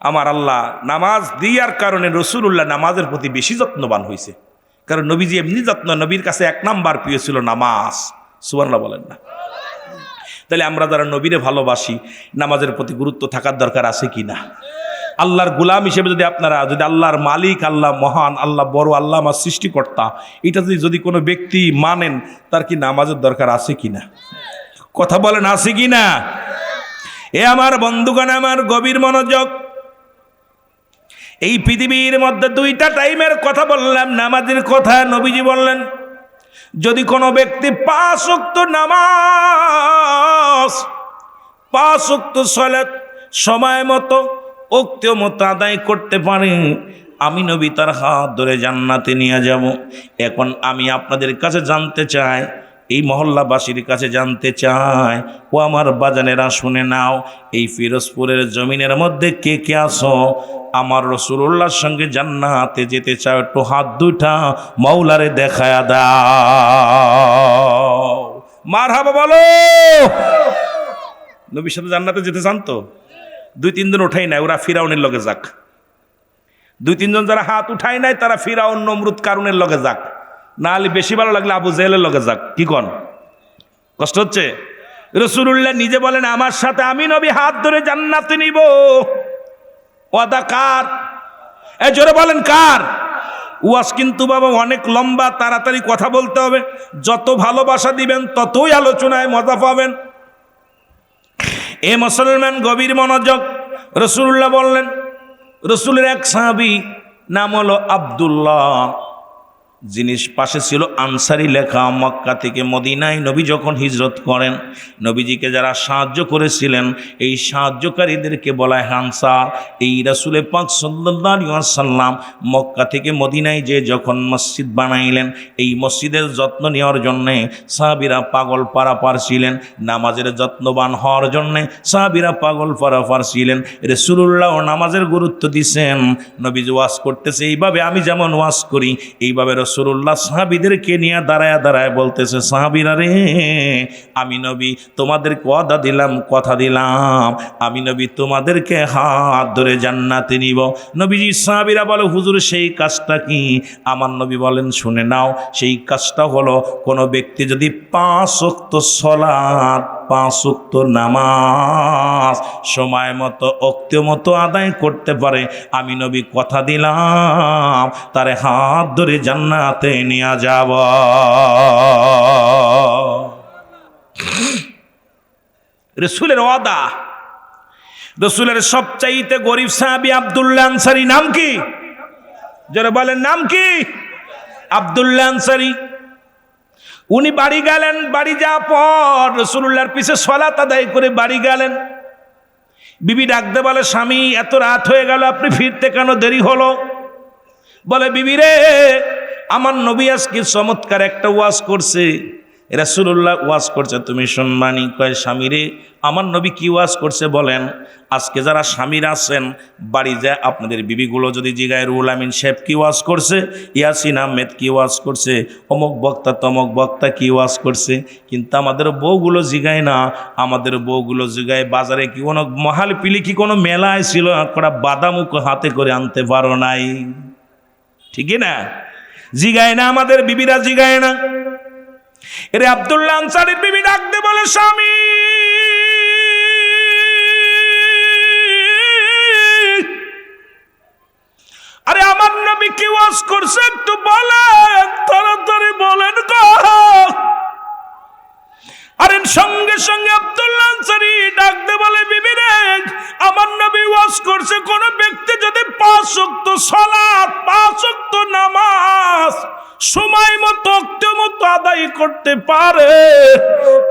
আমার আল্লাহ নামাজ দিয়ার কারণে রসুল্লাহ নামাজের প্রতি বেশি যত্নবান হয়েছে, কারণ নবীজি এমনি যত্ন, নবীর কাছে 1 নাম্বার প্রিয় ছিল নামাজ। সুবহানাল্লাহ বলেন না? তাহলে আমরা যারা নবীরে ভালোবাসি, নামাজের প্রতি গুরুত্ব থাকার দরকার আছে কি না? আল্লাহর গোলাম হিসেবে যদি আপনারা, যদি আল্লাহর মালিক, আল্লাহ মহান, আল্লাহ বড়, আল্লাহ আমার সৃষ্টিকর্তা, এটা যদি কোনো ব্যক্তি মানেন, তার কি নামাজের দরকার আছে কি না? কথা বলেন, আছে কি না? এ আমার বন্ধুগণ, আমার গভীর মনোযোগ। এই পৃথিবীর মধ্যে 2টা টাইমের কথা বললাম, নামাজের কথা। নবীজি বললেন, যদি কোনো ব্যক্তি 5 ওয়াক্ত নামাজ, 5 ওয়াক্ত সালাত সময় মতো, ওক্ত মতো আদায় করতে পারে, আমি নবী তার হাত ধরে জান্নাতে নিয়ে যাব। এখন আমি আপনাদের কাছে জানতে চাই, এই মহল্লাবাসীর কাছে জানতে চাই, ও আমার বাজানেরা শুনে নাও, এই ফিরোজপুরের জমিনের মধ্যে কে কে আসো আমার রাসূলুল্লাহর সঙ্গে জান্নাতে যেতে চাও? একটু হাত 2টা মাওলারে দেখায়া দাও। মারহাবা বলো। নবীর সাথে জান্নাতে যেতে চান তো? 2-3 জন উঠাই নাই, ওরা ফিরাউনের লগে যাক। 2-3 জন যারা হাত উঠাই নাই তারা ফিরাউন, নমরুদ, কারুনের লগে যাক। না হলে বেশি ভালো লাগলে আবু জেহেলের লগে যাক। কি কন? কষ্ট হচ্ছে? রাসূলুল্লাহ নিজে বলেন আমার সাথে আমি নবী হাত ধরে জান্নাতে নিব। ওয়াদা কার? জোরে বলেন কার? ওয়াজ কিন্তু বাবা অনেক লম্বা, তাড়াতাড়ি কথা বলতে হবে। যত ভালোবাসা দিবেন ততই আলোচনায় মজা পাবেন। এ মুসলমান গভীর মনোযোগ। রাসূলুল্লাহ বললেন, রাসূলের এক সাহাবী নাম হলো আব্দুল্লাহ, জিনিস পাশে ছিল আনসারি লেখা। মক্কা থেকে মদিনায় নবী যখন হিজরত করেন, নবীজিকে যারা সাহায্য করেছিলেন এই সাহায্যকারীদেরকে বলা হয় আনসার। এই রাসূল পাক সাল্লাল্লাহু আলাইহি ওয়াসাল্লাম মক্কা থেকে মদিনায় যে যখন মসজিদ বানাইলেন, এই মসজিদের যত্ন নেওয়ার জন্যে সাহাবীরা পাগল পারাপার ছিলেন। নামাজের যত্নবান হওয়ার জন্যে সাহাবীরা পাগল পারাপার ছিলেন। রাসূলুল্লাহ নামাজের গুরুত্ব দিয়েছেন। নবীজি ওয়াজ করতেছে এইভাবে আমি যেমন ওয়াজ করি, এইভাবে রাসূলুল্লাহ সাহাবীদেরকে নিয়ে দাঁড়ায় দাঁড়ায় বলতেছে, সাহাবীরা রে, আমি নবী তোমাদেরকে ওয়াদা দিলাম, কথা দিলাম, আমি নবী তোমাদেরকে হাত ধরে জান্নাতে নিব। নবীজি সাহাবীরা বলে, হুজুর সেই কাজটা কি? আমার নবী বলেন, শুনে নাও। সেই কাজটা হলো কোনো ব্যক্তি যদি 5 ওয়াক্ত সালাত, 5 ওয়াক্ত নামাজ সময় মতো ওক্ত মতো আদায় করতে পারে, আমি নবী কথা দিলাম তারে হাত ধরে জান্নাতে নিয়ে যাব। রাসূলের ওয়াদা। রাসূলের সবচাইতে গরিব সাহাবী আব্দুল্লাহ আনসারী। নাম কি? যারা বলেন নাম কি? আব্দুল্লাহ আনসারী। উনি বাড়ি গেলেন। বাড়ি যাওয়ার পর রাসূলুল্লাহর পিছে সালাত আদায় করে বাড়ি গেলেন। বিবি ডাকতে বলে, স্বামী এত রাত হয়ে গেল, আপনি ফিরতে কেন দেরি হলো? বলে, বিবি রে, আমার নবী আজকে চমৎকার একটা ওয়াজ করছে। রাসূলুল্লাহ ওয়াজ করছে, তুমি শুনবানি? কয়, স্বামী রে, আমার নবী কি ওয়াজ করছে বলেন? আজকে যারা স্বামীরা আছেন বাড়ি যায় আপনাদের বিবিগুলো যদি জিগায়, রুহুল আমিন সাহেব কি ওয়াজ করছে, ইয়াসিন আহমেদ কি ওয়াজ করছে, অমুক বক্তা তমক বক্তা কি ওয়াজ করছে, কিন্তু আমাদের বউগুলো জিগায় না। আমাদের বউগুলো জিগায়, বাজারে কি কোনো মহাল পিলি কি কোনো মেলায় ছিল, কটা বাদামুখ হাতে করে আনতে পারো নাই? ঠিকই না? জিগায় না, আমাদের বিবিরা জিগায় না। এরে আব্দুল্লাহ আনসারীর বিবি ডাকতে বলে, স্বামী আরে আমার নবী কি ওয়াজ করছে একটু বলেন, তাড়াতাড়ি বলেন গো। আরে সঙ্গে সঙ্গে আব্দুল্লাহ আনসারী ডাকতে বলে, বিবি রে, আমার নবী ওয়াজ করছে কোন ব্যক্তি যদি 5 ওয়াক্ত সালাত, 5 ওয়াক্ত নামাজ সময় মতো মতো আদায় করতে পারে,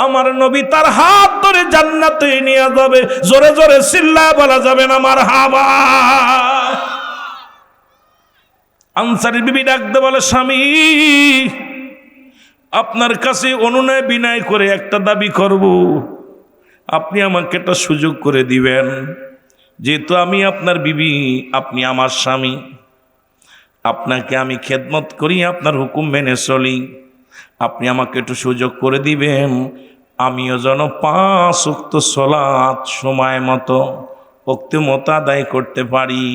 আমার নবী তার হাত ধরে জান্নাতে নিয়ে যাবে। জোরে জোরে চিল্লায় বলা যাবে না মারহাবা। আনসারী বিবি ডাকতে বলে, স্বামী আপনার কাছে অনুনয় বিনয় করে একটা দাবি করব, আপনি আমাকে একটা সুযোগ করে দিবেন। যেহেতু আমি আপনার বিবি, আপনি আমার স্বামী, আপনাকে আমি খেদমত করি, আপনার হুকুম মেনে চলি, আপনি আমাকে একটু সুযোগ করে দিবেন, আমিও যেন 5 ওয়াক্ত সালাত সময় মতো ওক্ত মতো আদায় করতে পারি।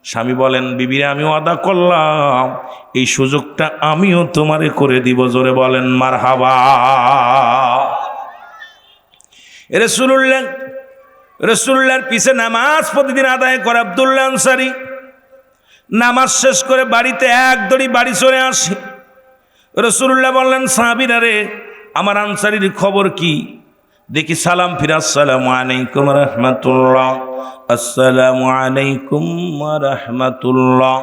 স্বামী বলেন, বিবিরা আমি ওয়াদা করলাম, এই সুযোগটা আমিও তোমারে করে দিব। জোরে বলেন মারহাবা। রাসূলুল্লাহর পিছে নামাজ প্রতিদিন আদায় করে আব্দুল্লাহ আনসারী। নামাজ শেষ করে বাড়িতে এক দড়ি বাড়ি চলে আসে। রাসূলুল্লাহ বললেন, সাহাবীরা রে, আমার আনসারীর খবর কি? দেখি সালাম ফিরা, আসসালামু আলাইকুম রাহমাতুল্লাহ, আসসালামু আলাইকুম রাহমাতুল্লাহ।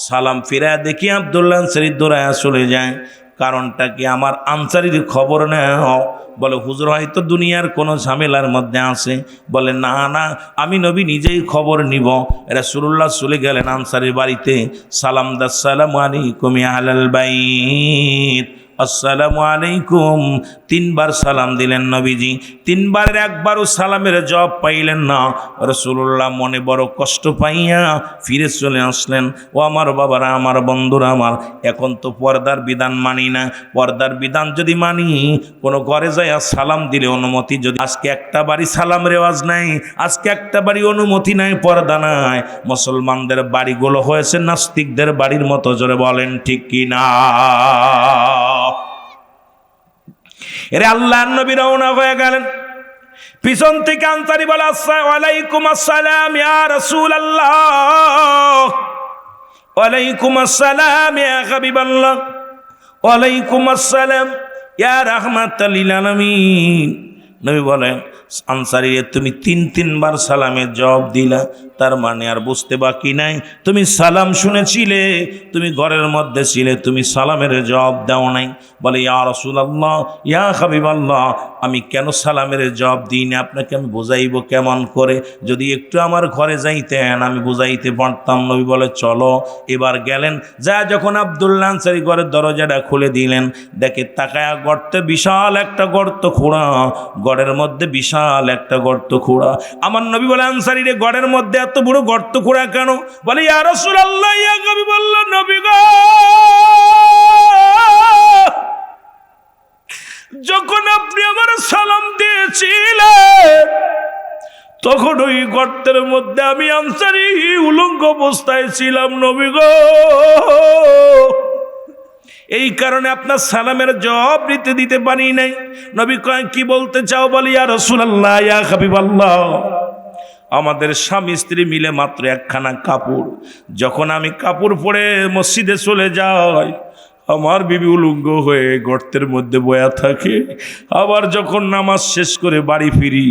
সালাম ফিরা দেখি আব্দুল্লাহ আনসারী দৌড়ায়া চলে যায়। কারণটা কি? আমার আনসারীর খবর নেও। বলে, হুজুর হয়তো দুনিয়ার কোনো ঝামেলার মধ্যে আছে। বলে, না না, আমি নবী নিজেই খবর নিব। রাসূলুল্লাহ চলে গেলেন আনসারীর বাড়িতে। সালাম দা, আসসালামু আলাইকুম ইয়া আহলাল বাইত, আসসালামু আলাইকুম। তিনবার সালাম দিলেন নবীজি, তিনবারের একবারও সালামের জবাব পাইলেন না। রাসূলুল্লাহ মনে বড় কষ্ট পাইয়া ফিরে চলে আসলেন। ও আমার বাবারা, আমার বন্ধুরা আমার, এখন তো পর্দার বিধান মানি না। পর্দার বিধান যদি মানি, কোনো ঘরে যাইয়া সালাম দিলে অনুমতি, যদি আজকে একটা বাড়ি সালাম রেওয়াজ নাই, আজকে একটা বাড়ি অনুমতি নাই, পর্দা নাই। মুসলমানদের বাড়িগুলো হয়েছে নাস্তিকদের বাড়ির মতো। জোরে বলেন ঠিক কি না? এরে আল্লাহর নবী রওনা হয়ে গেলেন। পিছন থেকে আনসারী বলে, আসসালামু আলাইকুম আসসালাম ইয়া রাসূলুল্লাহ, ওয়ালাইকুম আসসালাম ইয়া হাবিবাল্লাহ, ওয়ালাইকুম আসসালাম ইয়া রাহমাতাল লিল আলামিন। নবী বলেন, আনসারী তুমি তিনবার সালামের জবাব দিলা, তার মানে আর বুঝতে বাকি নাই, তুমি সালাম শুনেছিলে, তুমি ঘরের মধ্যে ছিলে, তুমি সালামের জবাব দাও নাই। বলে, ইয়া রাসূলুল্লাহ, ইয়া হাবিবাল্লাহ, আমি কেন সালামের জবাব দিই না, আপনাকে আমি বুঝাইব কেমন করে? যদি একটু আমার ঘরে যাইতেন আমি বুঝাইতে পারতাম। নবী বলে, চলো। এবার গেলেন, যা যখন আব্দুল্লাহ আনসারী ঘরের দরজাটা খুলে দিলেন, দেখে তাকায়া গর্তে বিশাল একটা গর্ত খোঁড়া, গড়ের মধ্যে বিশাল একটা গর্ত খোঁড়া। আমার নবী বলে, আনসারী রে, গড়ের মধ্যে এত বড় গর্ত খোঁড়া কেন? বলে, ইয়া রাসূলুল্লাহ, ইয়া হাবিবাল্লাহ, নবী গো, যখন আপনি আমার সালাম দিয়েছিলেন তখন ওই গর্তের মধ্যে আমি আনসারী উলঙ্গ অবস্থায় ছিলাম নবী গো, এই কারণে আপনার সালামের জবাব দিতে পারি নাই। নবী কয়, কি বলতে চাও? বলি, ইয়া রাসূলুল্লাহ, ইয়া হাবিবাল্লাহ, আমাদের স্বামী স্ত্রী মিলে মাত্র একখানা কাপড়, যখন আমি কাপড় পরে মসজিদে চলে যাই, আমার বিবি উলঙ্গ হয়ে গর্তের মধ্যে বয়া থাকে। আবার যখন নামাজ শেষ করে বাড়ি ফিরি,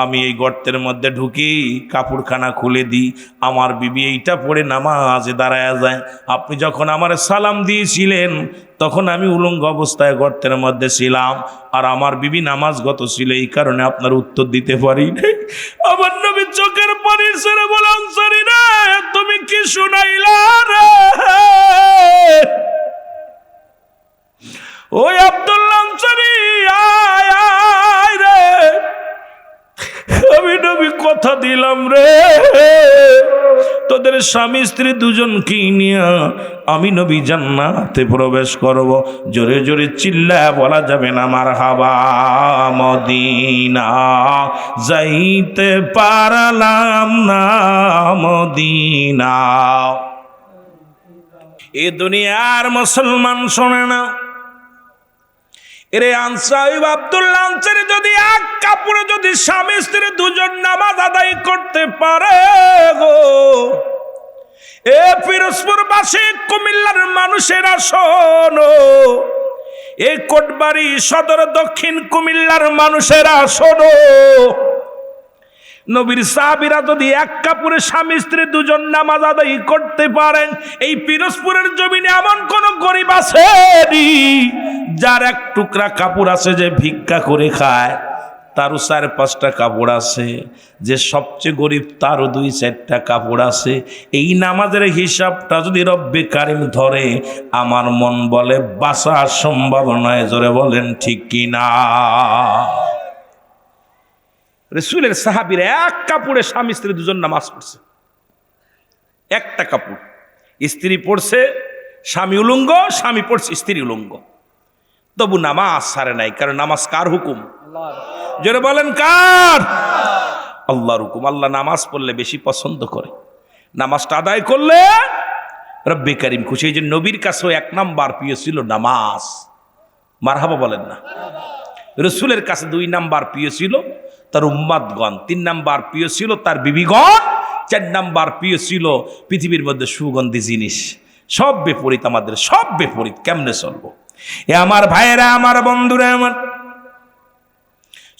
আমি এই গর্তের মধ্যে ঢুকি, কাপড়খানা খুলে দিই, আমার বিবি এইটা পরে নামাজে দাঁড়ায় যায়। আপনি যখন আমার সালাম দিয়েছিলেন তখন আমি উলঙ্গ অবস্থায় গর্তের মধ্যে ছিলাম, আর আমার বিবি নামাজগত ছিল, এই কারণে আপনার উত্তর দিতে পারি নাই। আমার নবী চোখের পানি ছেড়ে বলে, আনসারী রে, তুমি কি শুনাইলা রে? ওই আব্দুল্লাহ আনসারী, আয় আয় রে, আমি নবী কথা দিলাম রে, তোদের স্বামী স্ত্রী দুজনকে নিয়ে আমি নবী জান্নাতে প্রবেশ করব। জোরে জোরে চিল্লায় বলা যাবে না মারহাবা। মদিনা যাইতে পারলাম না, মদিনা। এ দুনিয়ার মুসলমান শোনে না, এরে আনসারী আব্দুল্লাহ আনসারী যদি এক কাপড়ে যদি স্বামী স্ত্রী দুজন নামাজ আদায় করতে পারে গো, এ পিরোজপুরবাসী, কুমিল্লার মানুষেরা শোনো, এই কোটবাড়ি সদর দক্ষিণ কুমিল্লার মানুষেরা শোনো, নবীর সাহাবীরা যদি এক কাপড়ে স্বামী স্ত্রী দুজন নামাজ আদায় করতে পারেন, এই পিরোজপুরের জমিনে এমন কোন গরিব আছে যার এক টুকরা কাপড় আছে যে ভিক্ষা করে খায়? তারও 4-5টা কাপড় আছে। যে সবচেয়ে গরিব তারও 2-4টা কাপড় আছে। এই নামাজের হিসাবটা যদি রব্বে কারিম ধরে, আমার মন বলে বাঁচা সম্ভব নয়। জোরে বলেন ঠিক কিনা? রাসূলের সাহাবীরা এক কাপড়ে স্বামী স্ত্রী দুজন নামাজ পড়ছে, একটা কাপড়। স্ত্রী পড়ছে, স্বামী উলঙ্গ, স্বামী পড়ছে, স্ত্রী উলঙ্গ, তবু নামাজ ছাড়ে নাই। কারণ নামাজ কার হুকুম? জোরে বলেন কার? আল্লাহর হুকুম। আল্লাহ নামাজ পড়লে বেশি পছন্দ করে, নামাজটা আদায় করলে রব্বে কারিম খুশি। এই যে নবীর কাছেও 1 নাম্বার প্রিয় ছিল নামাজ। মারহাবা বলেন না? রাসূলের কাছে 2 নাম্বার প্রিয় ছিল তার উম্মাতগণ, 3 নাম্বার প্রিয় ছিল তার বিবিগণ, 4 নাম্বার প্রিয় ছিল পৃথিবীর মধ্যে সুগন্ধি জিনিস। সব বিপরীত, আমাদের সব বিপরীত। কেমনে চলবো? এ আমার ভাইয়েরা, আমার বন্ধুরা আমার,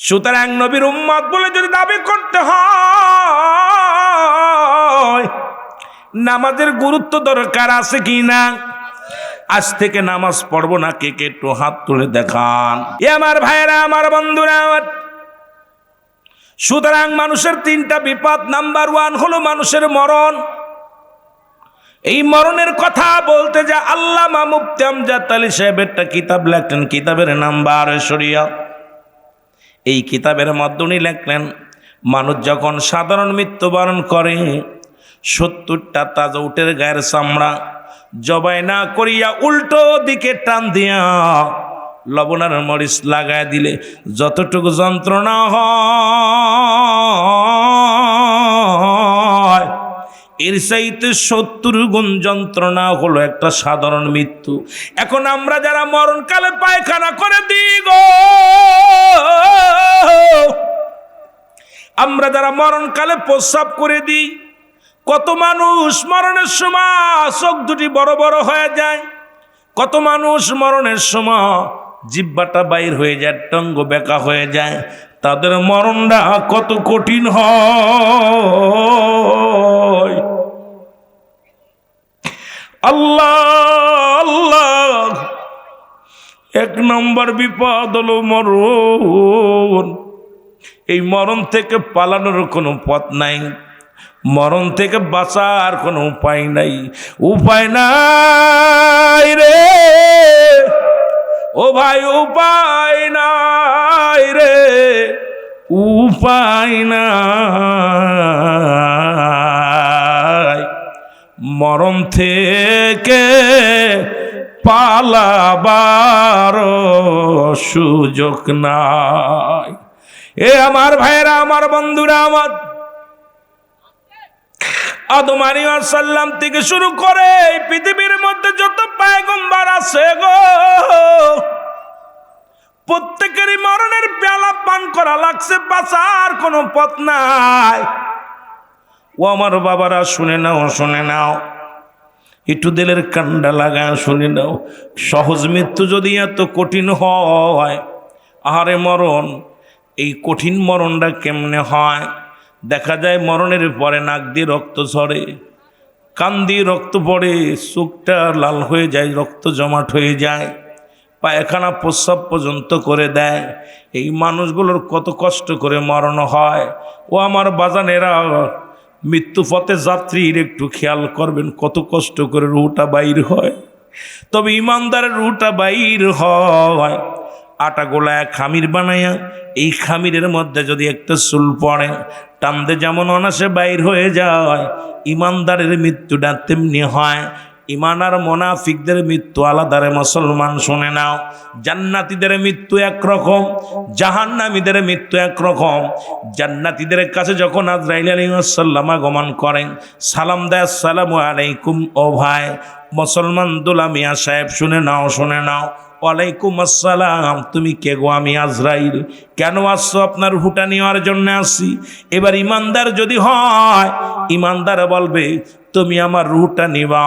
সুতরাং নবীর উম্মত বলে যদি দাবি করতে হয়, নামাজের গুরুত্ব দরকার আছে কি না? আজ থেকে নামাজ পড়বো না কে কে একটু হাত তুলে দেখান। এ আমার ভাইয়েরা, আমার বন্ধুরা আমার, সুতরাং মানুষের 3টা বিপদ। নাম্বার 1 হলো মানুষের মরণ। এই মরণের কথা বলতে যা আল্লামা মুফতি আমজাদ আলী সাহেব একটা কিতাব লেখলেন, কিতাবের নাম বারে শরিয়াত। এই কিতাবের মধ্যে উনি লেখলেন, মানুষ যখন সাধারণ মৃত্যুবরণ করে 70টা তাজা উটের গায়ের চামড়া জবাই না করিয়া উল্টো দিকে টান দিয়া লবণের মরিচ লাগায় দিলে যতটুকু যন্ত্রণা হয় এর চাইতে 70 গুণ যন্ত্রণা হলো একটা সাধারণ মৃত্যু। এখন আমরা যারা মরণকালে পায়খানা করে দিই গো, আমরা যারা মরণকালে প্রস্রাব করে দিই, কত মানুষ মরণের সময় চোখ দুটি বড় বড় হয়ে যায়, কত মানুষ মরণের সময় জিহ্বাটা বাইর হয়ে যায়, টঙ্গ বেঁকা হয়ে যায়। তাদের মরণটা কত কঠিন হয়। আল্লাহ আল্লাহ, 1 নম্বর বিপদ হলো মরণ। এই মরণ থেকে পালানোর কোনো পথ নাই, মরণ থেকে বাঁচার কোনো উপায় নাই, উপায় নাই রে ও ভাই, উপায় নাই রে, উপায় নাই। মরণ থেকে পালাবার সুযোগ নাই। এ আমার ভাইরা, আমার বন্ধুরা, আমার আদম আলাইহিস সালাম থেকে শুরু করে এই পৃথিবীর মধ্যে যত পয়গম্বর আছে গো, প্রত্যেকেরই মরণের পেয়ালা পান করা লাগছে, বাঁচার কোনো পথ নাই। ও আমার বাবারা, শুনে নাও, শুনে নাও, একটু দিলের কান্ডা লাগা শুনে নাও। সহজ মৃত্যু যদি এত কঠিন হয়, আহারে মরণ, এই কঠিন মরণটা কেমনে হয়? দেখা যায় মরণের পরে নাক দিয়ে রক্ত ঝরে, কান দিয়ে রক্ত পড়ে, চোখটা লাল হয়ে যায়, রক্ত জমাট হয়ে যায়, পায়খানা প্রস্রাব পর্যন্ত করে দেয়। এই মানুষগুলোর কত কষ্ট করে মরণ হয়। ও আমার বাজানেরা, মৃত্যু পথে যাত্রীর একটু খেয়াল করবেন, কত কষ্ট করে রুহটা বাইর হয়। তবে ইমানদারের রুহটা বাইর হয় আটা গোলায় খামির বানাইয়া, এই খামিরের মধ্যে যদি একটা চুল পড়ে, টানতে যেমন অনাসে বাইর হয়ে যায়, ইমানদারের মৃত্যুটা তেমনি হয়। ইমান আর মুনাফিকদের মৃত্যু আলাদা রে মুসলমান, শুনে নাও। জান্নাতীদের মৃত্যু একরকম, জাহান্নামীদের মৃত্যু একরকম। জান্নাতীদের কাছে যখন আজরাইল আলাইহিস সালাম আগমন করেন, সালাম দেয়, আসসালামু আলাইকুম। ও ভাই মুসলমান দুলা মিয়া সাহেব, শুনে নাও, শুনে নাও। ওয়ালাইকুম আসসালাম। তুমি কে গো? আমি আজরাইল। কেন আসছো? আপনার রুহটা নেওয়ার জন্য আসি। এবার ইমানদার যদি হয়, ইমানদার বলবে, তুমি আমার রুহটা নিবা।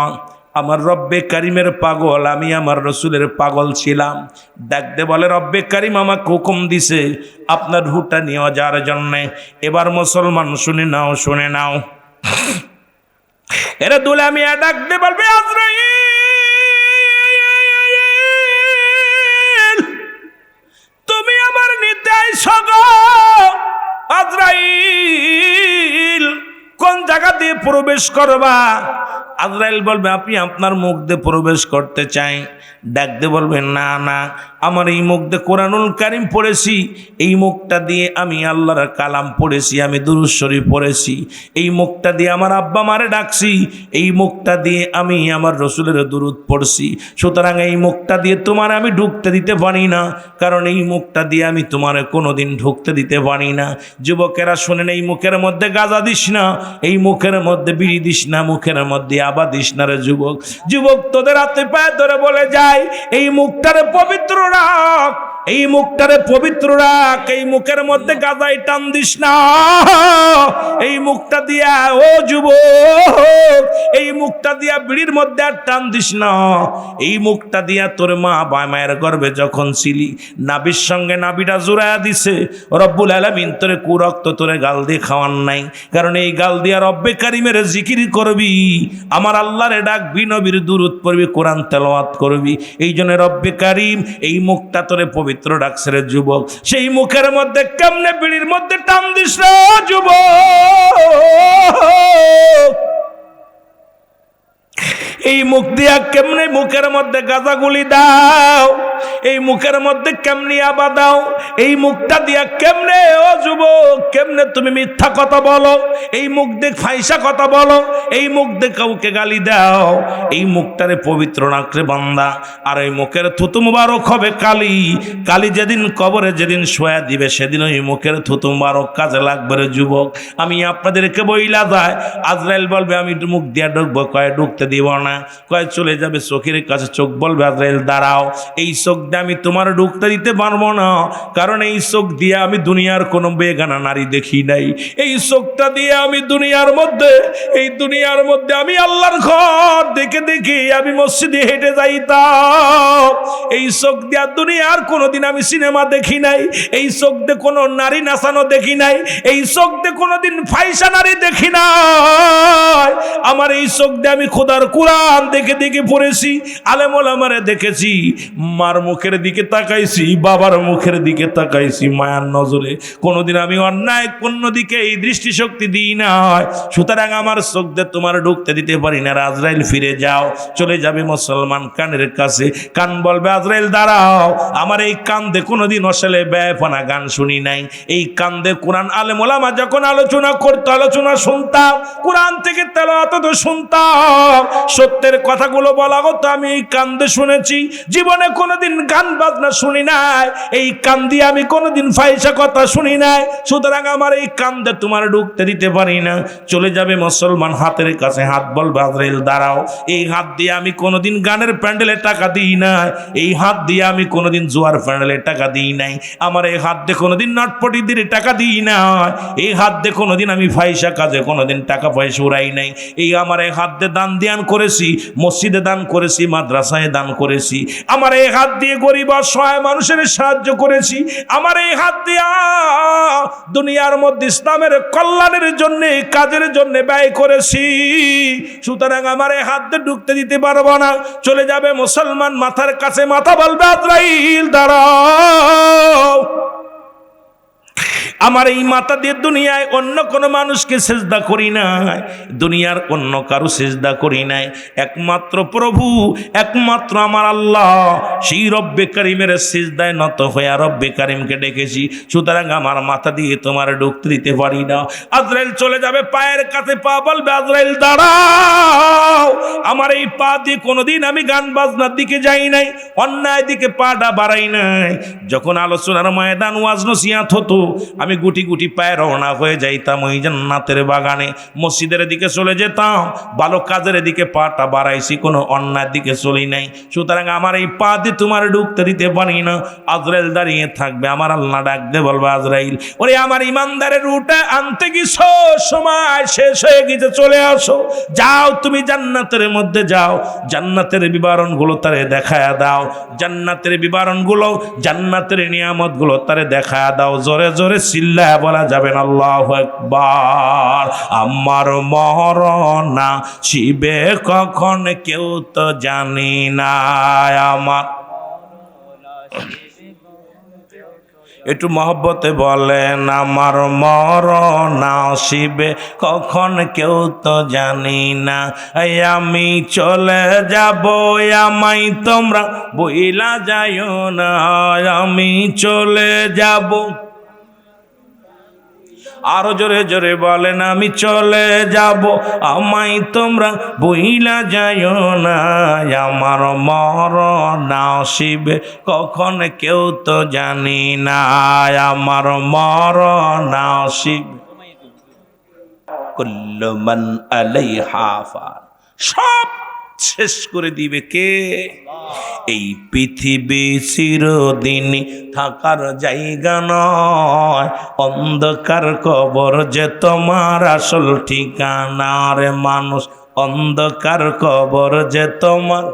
আমার রব্বে কারিমের পাগল, আমি আমার রসুলের পাগল ছিলাম। ডাকতে বলে, রব্বে কারিম আমাকে হুকুম দিছে আপনার রুহটা নেওয়া যাওয়ার জন্যে। এবার মুসলমান শুনে নাও, শুনে নাও, এরা দুলা মিয়া ডাকতে বলবে, আজরাইল তুমি আমার নিতে আইছো গো। আজরাইল কোন জায়গা দিয়ে প্রবেশ করবা? আজরাইল বলবে, আপনি আপনার মুখ দিয়ে প্রবেশ করতে চাই। ডাকতে বলবেন, না না, আমার এই মুখ দিয়ে কোরআনুল কারীম পড়েছি, এই মুখটা দিয়ে আমি আল্লাহর কালাম পড়েছি, আমি দুরূদ শরীফ পড়েছি, এই মুখটা দিয়ে আমার আব্বা মারে ডাকছি, এই মুখটা দিয়ে আমি আমার রসুলের দুরূদ পড়ছি। সুতরাং এই মুখটা দিয়ে তোমার আমি ঢুকতে দিতে পারি না, কারণ এই মুখটা দিয়ে আমি তোমার কোনোদিন ঢুকতে দিতে পারি না। যুবকেরা শোনেন, এই মুখের মধ্যে গাঁজা দিস না, এই মুখের মধ্যে বিড়ি দিস না, মুখের মধ্যে আবা দিস না রে যুবক। যুবক তোদের হাতে পায়ে ধরে বলে যায়, এই মুখটারে পবিত্র রাখ, এই মুখটারে পবিত্র রাখ, এই মুখের মধ্যে গাঁজাই টান দিস না। এই মুখটা দিয়া, ও যুবক, এই মুখটা দিয়া বিড়ির মধ্যে আর টান দিস না। এই মুখটা দিয়া তোর মা মায়ের গর্ভে যখন ছিলি, নাবির সঙ্গে নাবিটা জোড়ায়া দিছে রব্বুল আলামিন, তোরে কুরক্ত তোরে গাল দিয়ে খাওয়ান নাই, কারণ এই গাল দিয়া রব্বে কারিমের জিকির করবি, আমার আল্লাহরে ডাকবি, নবীর দুরূদ পড়বি, কোরআন তেলাওয়াত করবি। এই জন্য রব্বে কারিম এই মুখটা তোরে পবিত্র রাখছে রে যুবক। সেই মুখের মধ্যে কেমনে বিড়ির মধ্যে টান দিস রে যুবক। এই মুখ দিয়া কেমনে মুখের মধ্যে গাঁজাগুলি দাও, এই মুখের মধ্যে কেমনি আবা দাও, এই মুখটা দিয়া কেমনে ও যুবক কেমনে তুমি মিথ্যা কথা বলো, এই মুখ দিয়ে ফাইসা কথা বলো, এই মুখ দিয়ে কাউকে গালি দাও। এই মুখটারে পবিত্র রাখলে বান্দা, আর এই মুখের থুতু মুবারক হবে কালি। কালি যেদিন কবরে যেদিন শোয়া দিবে সেদিন ওই মুখের থুতু মুবারক কাজে লাগবে রে যুবক। আমি আপনাদেরকে বইলা যায়, আজরাইল বলবে আমি মুখ দিয়া ঢুকবো, কয় ঢুকতে দিব না, কয় চলে যাবে চোখের কাছে, চোখ বলবে আজরাইল দাঁড়াও, এই চোখ দিয়ে আমি তোমার ঢুকতে দিতে পারবো না, কারণ এই চোখ দিয়ে আমি দুনিয়ার কোনো বেগানা নারী দেখি নাই, এই চোখটা দিয়ে আমি দুনিয়ার মধ্যে আমি আল্লাহর ঘর দেখে দেখে আমি মসজিদে হেঁটে যাইতাম, এই চোখ দিয়া দুনিয়ার কোনোদিন আমি সিনেমা দেখি নাই, এই চোখ দিয়ে কোনো নারী নাচানো দেখি নাই, এই চোখ দিয়ে কোনোদিন ফাইসা নারী দেখি নাই, আমার এই চোখ দিয়ে আমি খোদার কোরআন দেখে দেখে পড়েছি, আলেম ওলামারে দেখেছি, মার মুখের দিকে তাকাইছি, বাবার মুখের দিকে তাকাইছি মায়ার নজরে, কোনোদিন আমি অন্যায় কোন দিকে এই দৃষ্টিশক্তি দিই নাই। সুতরাং আমার চোখ দিয়ে তোমার ঢুকতে দিতে পারি না। আজরাইল ফিরে যাও, চলে যাবে মুসলমান কানের কাছে, কান বলবে আজরাইল দাঁড়াও, আমার এই কান দিয়ে কোনোদিন অশ্লীল বেপনা গান শুনি নাই, এই কান দিয়ে কোরআন আলেম ওলামা যখন আলোচনা করতো আলোচনা শুনতাম, কোরআন থেকে তেলাওয়াত তো শুনতাম, সত্যের কথাগুলো বলা হতো আমি এই কান দিয়ে শুনেছি, জীবনে কোনোদিন গান বাজনা শুনি নাই, এই কান দিয়ে আমি কোনোদিন ফাইসা কথা শুনি নাই, সুতরাং আমার এই কান দিয়ে তোমার ঢুকতে দিতে পারি না। চলে যাবে মুসলমান হাতের কাছে, হাত বলবে আজরাইল দাঁড়াও, এই হাত দিয়ে আমি কোনোদিন গানের প্যান্ডেলে টাকা দিই নাই, এই হাত দিয়ে আমি কোনোদিন জোয়ার প্যান্ডেলে টাকা দিই নাই, আমার এই হাত দিয়ে কোনোদিন নাটপটি দিয়ে টাকা দিই না, এই হাত দিয়ে কোনোদিন আমি ফাইসা কাজে কোনোদিন টাকা পয়সা উড়াই নাই, এই আমার এই হাত দিয়ে দান ধ্যান করেছি, মসজিদে দান করেছি, মাদ্রাসায় দান করেছি, আমার এই হাত দিয়ে গরিব অসহায় মানুষের সাহায্য করেছি, আমার এই হাত দিয়া দুনিয়ার মধ্যে ইসলামের কল্যাণের জন্য কাজের জন্য ব্যয় করেছি, সুতরাং আমার এই হাত দিয়ে ঢুকতে দিতে পারবো না। চলে যাবে মুসলমান মাথার কাছে, মাথা বলবে আজরাইল দাঁড়াও, আমার এই মাথা দিয়ে দুনিয়ায় অন্য কোনো মানুষকে সেজদা করি নাই, দুনিয়ার অন্য কারো সেজদা করি নাই, একমাত্র প্রভু একমাত্র আমার আল্লাহ, সেই রব্বে কারিমের সেজদায় নত হয়ে রব্বে কারিমকে ডেকেছি, সুতরাং আমার মাথা দিয়ে তোমার ঢুকতে দিতে পারি না। আজরাইল চলে যাবে পায়ের কাছে, পা বলবে আজরাইল দাঁড়াও, আমার এই পা দিয়ে কোনোদিন আমি গান বাজনার দিকে যাই নাই, অন্যায় দিকে পাটা বাড়াই নাই, যখন আলোচনার ময়দান ওয়াজ নসিহত হতো আমি গুটি গুটি পায়ে রওনা হয়ে যাইতাম ওই জান্নাতের বাগানে, মসজিদের দিকে চলে যেতাম, ভালো কাজের দিকে পাটা বাড়াইছি, কোনো অন্যায়ের দিকে চলি নাই, সুতরাং আমার এই পা দিয়ে তোমার ঢুকতে দিতে পারি না। আজরাইল দাঁড়িয়ে থাকবে, আমার আল্লাহ ডাক দে বলবে আজরাইল ওরে আমার ইমানদারের রুটে আনতে গেছো, সময় শেষ হয়ে গেছে, চলে আসো, যাও তুমি জান্নাতের মধ্যে যাও, জান্নাতের বিবরণগুলো তারে দেখায়া দাও, জান্নাতের বিবরণগুলো জান্নাতের নিয়ামতগুলো তারে দেখায়া দাও, জোরে জোরে চিল্লায় বলা যাবে না আল্লাহু আকবার। আমার মরণ শিবে কখন কেউ তো জানি না, আমার একটু মহব্বতে বলেন আমার মরণ আসিবে কখন কেউ তো জানি না, আমি চলে যাব আমায় তোমরা বইলা যাইও না, আমি চলে যাব, আরো জোরে জোরে বলেন আমি চলে যাব আমায় তোমরা বইলা যাইও না, আমার মরণ আসিবে কখন কেউ তো জানি না, আমার মরণ আসিবে কুল্লু মান আলাইহা ফান, সব শেষ করে দিবে কে? এই পৃথিবী চিরদিন থাকার জায়গা নয়, অন্ধকার কবর যে তোমার আসল ঠিকানা রে মানুষ, অন্ধকার কবর যে তোমার।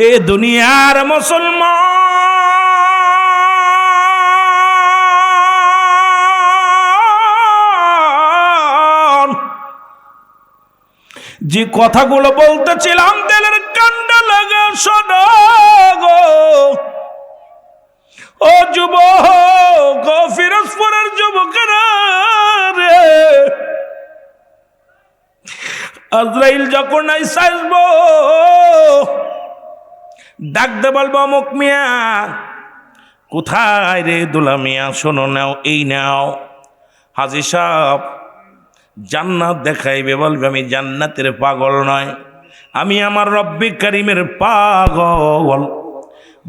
এ দুনিয়ার মুসলমান যে কথাগুলো বলতেছিলাম দিলের কান্ডা লাগা শোনো গো, ও যুবক, ও ফিরোজপুরের যুবকেরা রে, আজরাইল যখন আইসা আসবো, ডাকতে বলবো অমুক মিয়া, কোথায় রে দুলা মিয়া, শোনো নাও, এই নাও। হাজী সাহেব জান্নাত দেখাইবে, বলবে আমি জান্নাতের পাগল নয়, আমি আমার রব্বি কারিমের পাগল।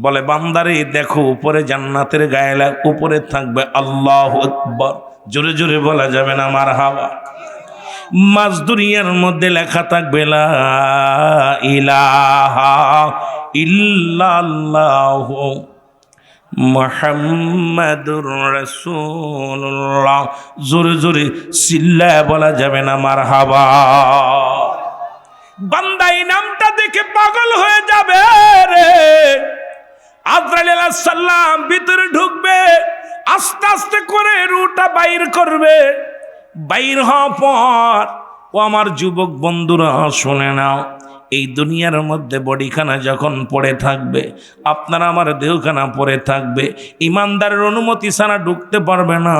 বলে বান্দারে দেখো, উপরে জান্নাতের গায়ে উপরে থাকবে আল্লাহু আকবার, জোরে জোরে বলা যাবে না মারহাবা। মাঝ দুনিয়ার মধ্যে লেখা থাকবে লা ইলাহা ইল্লাল্লাহু মুহাম্মাদুর রাসূলুল্লাহ, জোরে জোরে চিল্লায় বলা যাবে না মারহাবা। বান্দা এই নামটা দেখে পাগল হয়ে যাবে রে। আজরাইল আলাইহিস সালাম ভিতরে ঢুকবে, আস্তে আস্তে করে রুটা বাইর করবে। বাইর হওয়ার পর, ও আমার যুবক বন্ধুরা শুনে নাও, এই দুনিয়ার মধ্যে বডিখানা যখন পড়ে থাকবে, আপনারা আমার দেহখানা পড়ে থাকবে, ইমানদারের অনুমতি ছাড়া ঢুকতে পারবে না,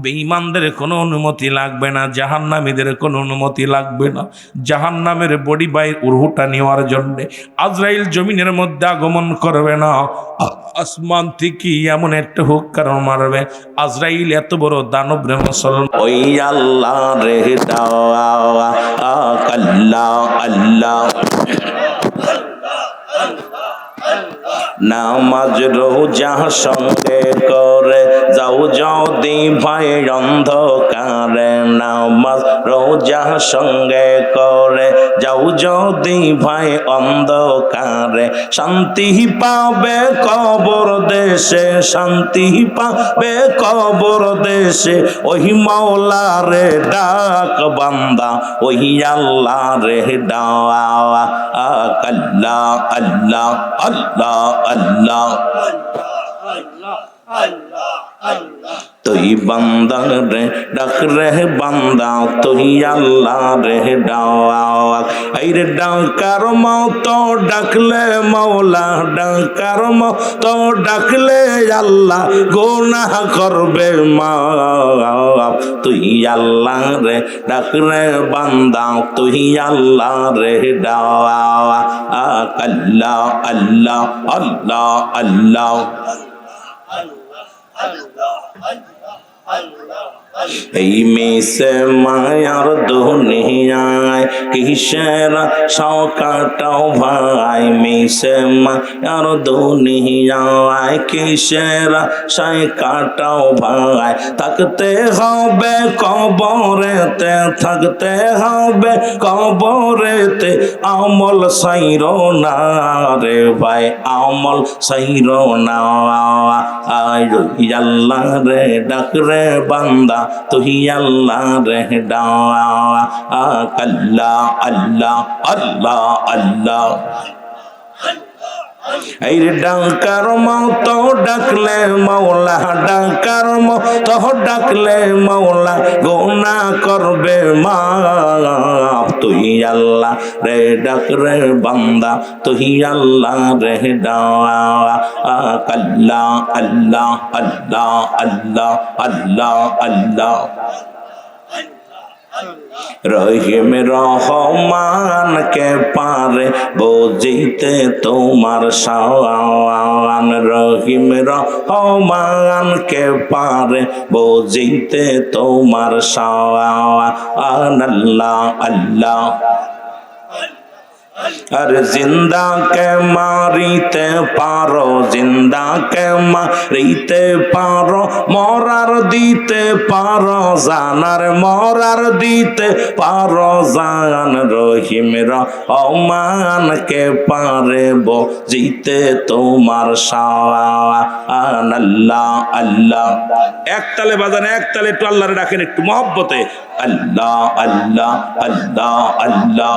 বেঈমানদের কোনো অনুমতি লাগবে না, জাহান্নামীদের কোনো অনুমতি লাগবে না। জাহান্নামের বডি বাইর উরহুটা নেওয়ার জন্যে আজরাইল জমিনের মধ্যে আগমন করবে না, আসমান থেকে এমন একটা হুক্কার মারবে, আজরাইল এত বড় দানব রে মুসলমান, ওই আল্লাহ রে দাওয়া আল্লাহ আল্লাহ। নামাজ রোজা সঙ্গে করে যাও যদি ভাই অন্ধকারে, নামাজ রোজা সঙ্গে করে যাও যদি ভাই অন্ধকারে, শান্তি পাবে কবর দেশে, শান্তি পাবে কবর দেশে, ওই মাওলারে ডাক বান্দা, ওই আল্লাহ রে ডাওয়া আল্লাহ আল্লাহ আল্লাহ আল্লাহ। তুই বান্দা রে ডাক রে বান্দা, তুই আল্লাহ রে ডাওয়া, এই রে ডাকার মতো ডাকলে মাওলা, ডাকার মতো ডাকলে আল্লাহ গুনাহ করবে মাফ। তুই আল্লাহ রে ডাক রে বান্দা, তুই আল্লাহ রে ডাওয়া আল্লাহ আল্লাহ আল্লাহ আল্লাহ। এই মিশে মায়ার দুনিয়ায় কিসের শওকাটাও ভাই, মিশে মায়ার দুনিয়ায় কিসের শওকাটাও ভাই, থাকতে হবে কবরেতে, থাকতে হবে কবরেতে, আমল সাইরো না রে ভাই, আমল সাইরো না। আল্লাহ রে ডাক রে বান্দা, তুই আল্লাহ রে ডাওয়া আল্লাহ আল্লাহ আল্লাহ আল্লাহ। এই ডাকার মতো ডাকলে মাওলা, ডাকার মতো ডাকলে মাওলা গুনাহ করবে মাফ। তুই আল্লাহ রে ডাক রে বান্দা, তুই আল্লাহ রে ডাওয়া আল্লাহ আল্লাহ আল্লাহ আল্লাহ আল্লাহ আল্লাহ। রহিম রহমান কে পারে বুঝিতে তোমার শান, রহিম রহমান কে পারে বুঝিতে তোমার শান, আল্লাহ আল্লাহ। আর জিন্দা কে মারিতে পারো, জিন্দা কে মারিতে পারো, মরার দিতে পারো জানার, মরার দিতে পারো জান, রহিম রহমান কে পারে বুঝিতে তোমার শান, আল্লাহ আল্লাহ। এক তালে বাজান, এক তালে একটু আল্লাহরে ডাকেন একটু মহব্বতে, আল্লাহ আল্লাহ আল্লাহ আল্লাহ।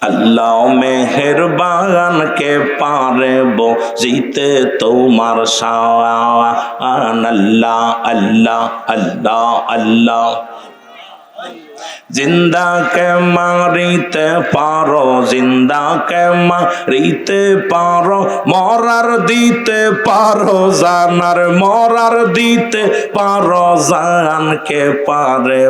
আল্লাহ মেহেরবান কে পারে বুঝিতে তোমার শান, আল্লাহ আল্লাহ আল্লাহ আল্লাহ। জিন্দাকে মারিতে পারো, জিন্দাকে মারিতে পারো, মরার দিতে পারো জানার, মরার দিতে পারো জানকে পারে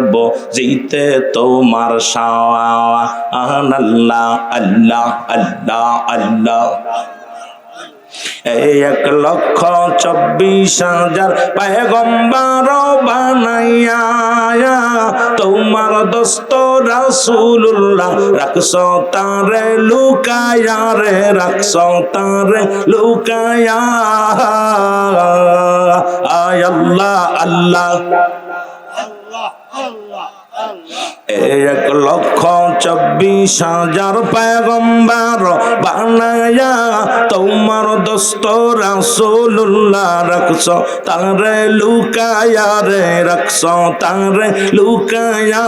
জিতে তোমার শাওয়ান। আল্লাহ আল্লাহ আল্লাহ আল্লাহ। 1,24,000 পয়গম্বর বানাইয়া তোমার দোস্ত রাসূলুল্লাহ রাখছো তারে লুকায়া রে, রাখছো তারে লুকায়া। আয় আল্লাহ আল্লাহ। 1,24,000 পয়গম্বর বানায়া তোমার দোস্ত রাসূলুল্লাহ রাখছো তারে লুকায়া রে, রাখছো তারে লুকায়া।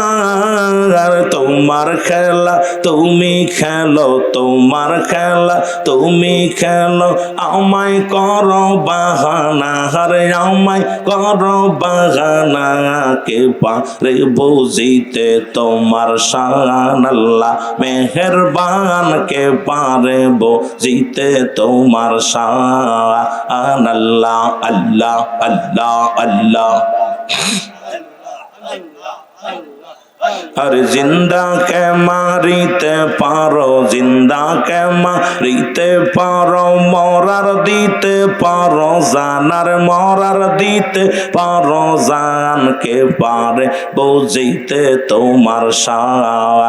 তোমার খেলা তুমি খেলো, তোমার খেলা তুমি খেলো, আমায় করো বাহানা, হারে আমায় করো বাহানা। কে পারে বুঝিতে তোমার শান, আল্লাহ মেহেরবান কে পারে বুঝিতে তোমার শান। আল্লাহ আল্লাহ আল্লাহ আল্লাহ। আর জিন্দাকে মারিতে পারো, জিন্দাকে মারিতে পারো, মরার দিতে পারো জানার, মরার দিতে পারো জানকে পারে বুঝিতে তোমার শান।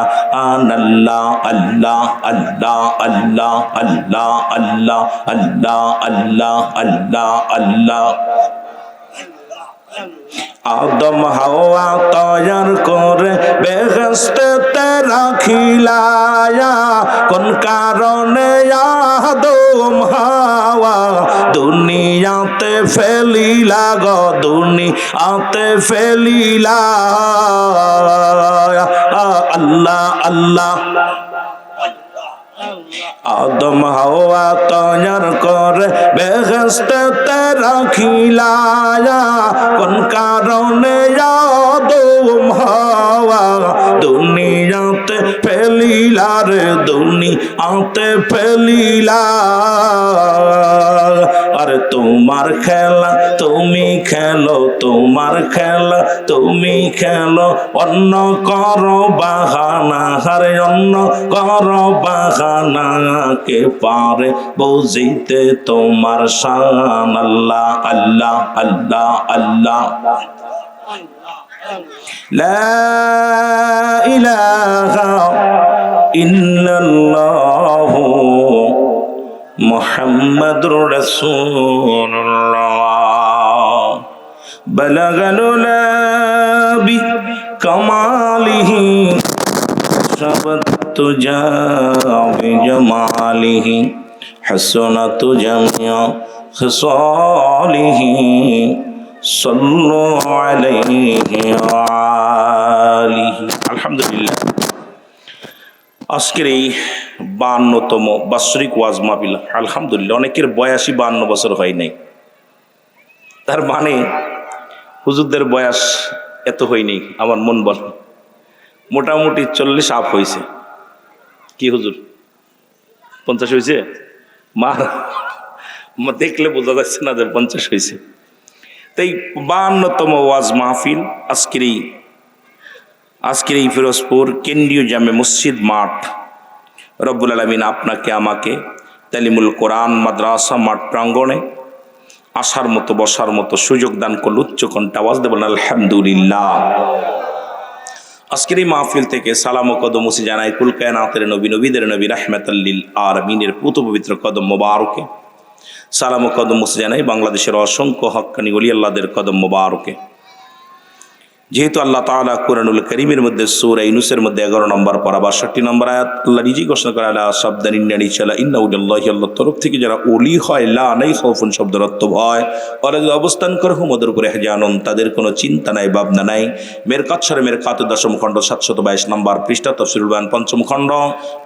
আল্লাহ আল্লাহ আল্লাহ আল্লাহ আল্লাহ আল্লাহ আল্লাহ আল্লাহ আল্লাহ আল্লাহ। আদম হাওয়া তৈয়ার করে বেহেশতে রাখিলায়া, কোন কারণে আদম হাওয়া দুনিয়াতে ফেলিলা গো, দুনিয়াতে ফেলিলা। আল্লাহ আল্লাহ। আদম হাওয়া তৈয়ার করে বেহেশতে রাখিলায়া, কোন কারণে আদম হাওয়া দুনিয়াতে ফেলিলা রে, দুনিয়াতে ফেলিলা। আরে তোমার খেলা তুমি খেলো, তোমার খেলা তুমি খেলো, অন্য করো বাহানা, হারে অন্য করো বাহানা। কে পারে বুঝিতে তোমার শান। আল্লাহ আল্লাহ আল্লাহ আল্লাহ। লা ইলাহা ইল্লাল্লাহু মুহাম্মাদুর রাসূলুল্লাহ। বালাগাল নাবি কামালিহি শাবাতু জামি জামালিহি হাসনাতু জামিয়া খিসালিহি সাল্লু আলাইহি ওয়া আলিহি। আলহামদুলিল্লাহ। আজকের এই 52তম বাৎসরিক ওয়াজ মাহফিল, আলহামদুলিল্লাহ অনেকের 82-52 বছর হয় নাই। তার মানে হুজুরদের বয়স এত হয়নি, আমার মন বল মোটামুটি 40 আপ হয়েছে। কি হুজুর 50 হয়েছে? মার দেখলে বোঝা যাচ্ছে না যে 50 হয়েছে। তাই 52তম ওয়াজ মাহফিল আজকের এই ফিরোজপুর কেন্দ্রীয় জামে মসজিদ মাঠ, রব্বুল আলামিন আপনাকে আমাকে তালিমুল কোরআন মাদ্রাসা মাঠ প্রাঙ্গণে আসার মতো বসার মতো সুযোগ দান করল। উচ্চ কণ্ঠে আওয়াজ দেবেন আলহামদুলিল্লাহ। আজকের এই মাহফিল থেকে সালাম ও কদম মুসি জানাই কুল কায়নাতের নবী, নবীদের নবী রাহমাতাল লিল আলামিনের পুত পবিত্র কদম মোবারকে। সালাম ও কদম মুসি জানাই বাংলাদেশের অসংখ্য হক্কানি ওলি আল্লাহদের কদম মোবারকে। যেহেতু আল্লাহ তাআলা কুরআনুল কারীমের মধ্যে সূরা ইউনূসের মধ্যে 11 নম্বর পারা 62 নম্বর আয়াত আল্লাহ নিজেই ঘোষণা করে আলা সাবদান ইন্নানি শালা ইন্নাউলিল্লাহি, আল্লাহর তরফ থেকে যারা ওলি হয়, লা নাই খাউফুন শব্দের অর্থ ভয়, ওরা যদি অবস্থান করে হুমদের উপরে হেজানুন, তাদের কোনো চিন্তা নাই ভাবনা নাই। মেরকাত শরে মেরকাত 10ম খণ্ড 722 নম্বর পৃষ্ঠা, তাফসীরুল বায়ান 5ম খণ্ড